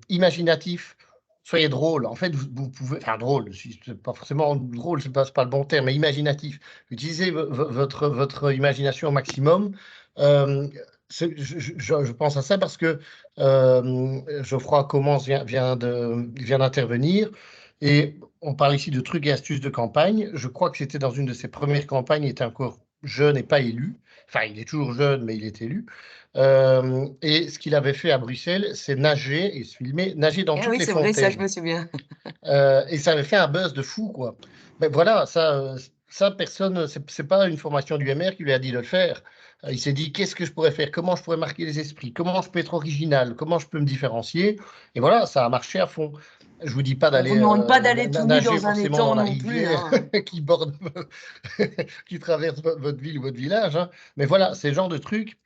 imaginatif, soyez drôle. En fait, vous pouvez, enfin drôle, c'est pas forcément drôle, c'est pas le bon terme, mais imaginatif. Utilisez votre imagination au maximum. Je pense à ça parce que Geoffroy Commence vient d'intervenir et on parle ici de trucs et astuces de campagne. Je crois que c'était dans une de ses premières campagnes, il était encore jeune et pas élu. Enfin, il est toujours jeune, mais il est élu. Et ce qu'il avait fait à Bruxelles, c'est nager et se filmer, nager dans toutes les fontaines. Oui, c'est vrai, ça, je me souviens. Et ça avait fait un buzz de fou, quoi. Mais voilà, ça personne, c'est pas une formation du MR qui lui a dit de le faire. Il s'est dit, qu'est-ce que je pourrais faire? Comment je pourrais marquer les esprits? Comment je peux être original? Comment je peux me différencier? Et voilà, ça a marché à fond. Je vous dis pas d'aller On ne demande pas d'aller tout nu dans un étang non plus. Qui borde, qui traverse votre ville ou votre village. Hein. Mais voilà, c'est le genre de truc.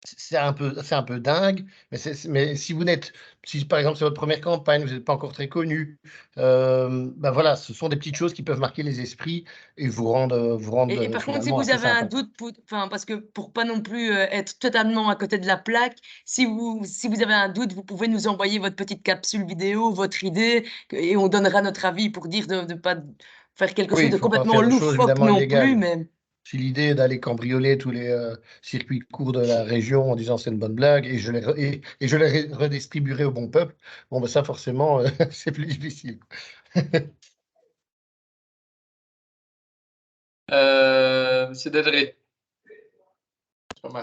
C'est un peu dingue, mais si vous n'êtes, si par exemple c'est votre première campagne, vous n'êtes pas encore très connu, ben voilà, ce sont des petites choses qui peuvent marquer les esprits et vous rendre Et par contre, si vous avez un doute, parce que pour pas non plus être totalement à côté de la plaque, si vous avez un doute, vous pouvez nous envoyer votre petite capsule vidéo, votre idée, et on donnera notre avis pour dire de ne pas faire quelque chose de complètement loufoque non plus, mais... Si l'idée est d'aller cambrioler tous les circuits courts de la région en disant c'est une bonne blague et je les redistribuerai au bon peuple, bon ben ça forcément c'est plus difficile. Monsieur Delray.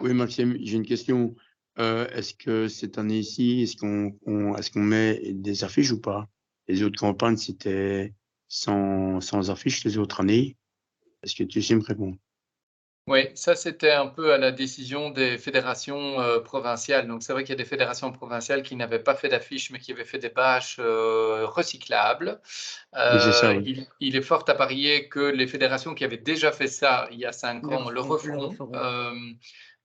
Oui, Maxime, j'ai une question. Est-ce que cette année-ci, est-ce qu'on met des affiches ou pas? Les autres campagnes, c'était sans affiches les autres années. Est-ce que tu sais me répondre? Oui, ça c'était un peu à la décision des fédérations provinciales. Donc c'est vrai qu'il y a des fédérations provinciales qui n'avaient pas fait d'affiches, mais qui avaient fait des bâches recyclables. Il est fort à parier que les fédérations qui avaient déjà fait ça il y a 5 ans le referont.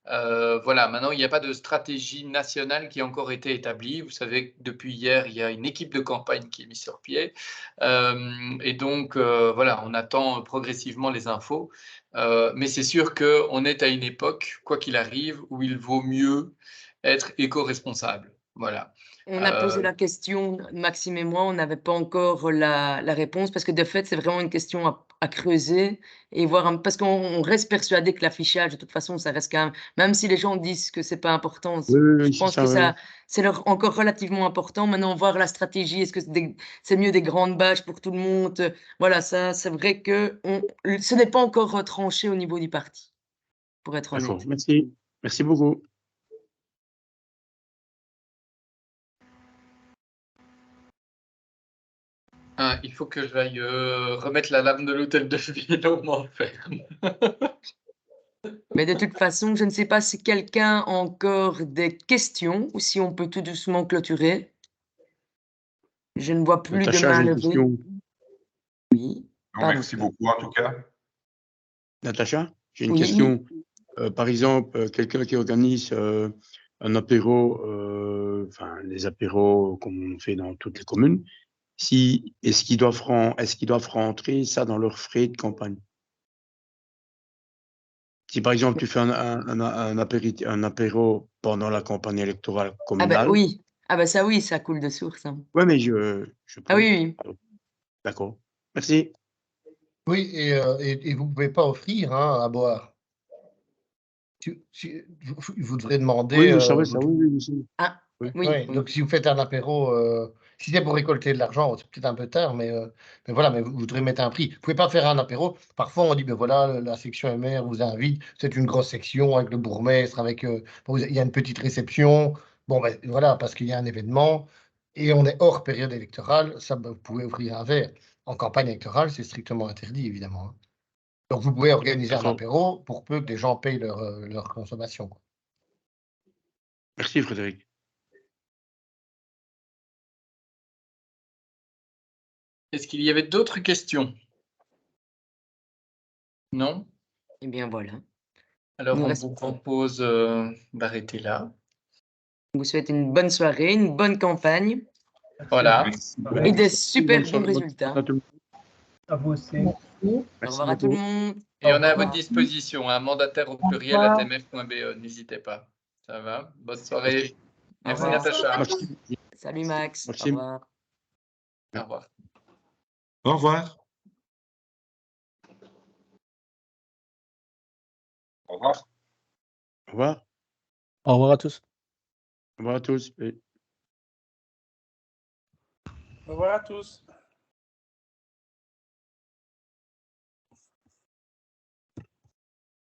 Voilà, maintenant, il n'y a pas de stratégie nationale qui a encore été établie. Vous savez que depuis hier, il y a une équipe de campagne qui est mise sur pied. Et donc, voilà, on attend progressivement les infos. Mais c'est sûr qu'on est à une époque, quoi qu'il arrive, où il vaut mieux être éco-responsable. Voilà. On a posé la question, Maxime et moi, on n'avait pas encore la réponse, parce que de fait, c'est vraiment une question à creuser et voir, parce qu'on reste persuadé que l'affichage, de toute façon, ça reste quand même si les gens disent que c'est pas important, je pense que c'est encore relativement important. Maintenant, voir la stratégie, est-ce que c'est mieux des grandes bâches pour tout le monde? Voilà, ça, c'est vrai que ce n'est pas encore tranché au niveau du parti, pour être honnête. D'accord, merci. Merci beaucoup. Ah, il faut que j'aille remettre la lame de l'hôtel de ville au Montferme. Mais de toute façon, je ne sais pas si quelqu'un a encore des questions ou si on peut tout doucement clôturer. Je ne vois plus de Natacha, main j'ai une levée. question. Oui. Non, Pardon. merci beaucoup en tout cas. Natacha, j'ai une Oui. question. Par exemple, quelqu'un qui organise un apéro, enfin les apéros comme on fait dans toutes les communes, est-ce qu'ils doivent rentrer ça dans leurs frais de campagne? Si par exemple tu fais un apéro pendant la campagne électorale Ah communale. bah oui. Ah bah ça oui, ça coule de source. Hein. Ouais, mais je Ah oui, oui. D'accord. Merci. Oui, et vous ne pouvez pas offrir hein, à boire. Vous devrez demander. Oui, je savais ça, oui, monsieur. Ah, oui. oui, Ouais, oui. donc si vous faites un apéro, si c'est pour récolter de l'argent, c'est peut-être un peu tard, mais voilà, mais vous devrez mettre un prix. Vous pouvez pas faire un apéro. Parfois, on dit, ben voilà, la section MR vous invite, c'est une grosse section avec le bourgmestre, avec, il y a une petite réception. Bon, ben voilà, parce qu'il y a un événement et on est hors période électorale, ça, ben, vous pouvez offrir un verre. En campagne électorale, c'est strictement interdit, évidemment. Hein. Donc, vous pouvez organiser un apéro pour peu que les gens payent leur consommation. Quoi. Merci, Frédéric. Est-ce qu'il y avait d'autres questions? Non? Eh bien, voilà. Alors, Nous on restons- vous propose d'arrêter là. Je vous souhaite une bonne soirée, une bonne campagne. Voilà. Et des super bons résultats. À vous aussi. Au revoir à tout le monde. Et on est à revoir. votre disposition, un mandataire au pluriel à tmf.be, n'hésitez pas. Ça va? Bonne soirée. Merci revoir. Natacha. Salut Max. Maxime. Au revoir. Au revoir. Au revoir. Au revoir. Au revoir. Au revoir à tous. Au revoir à tous. Oui. Au revoir à tous.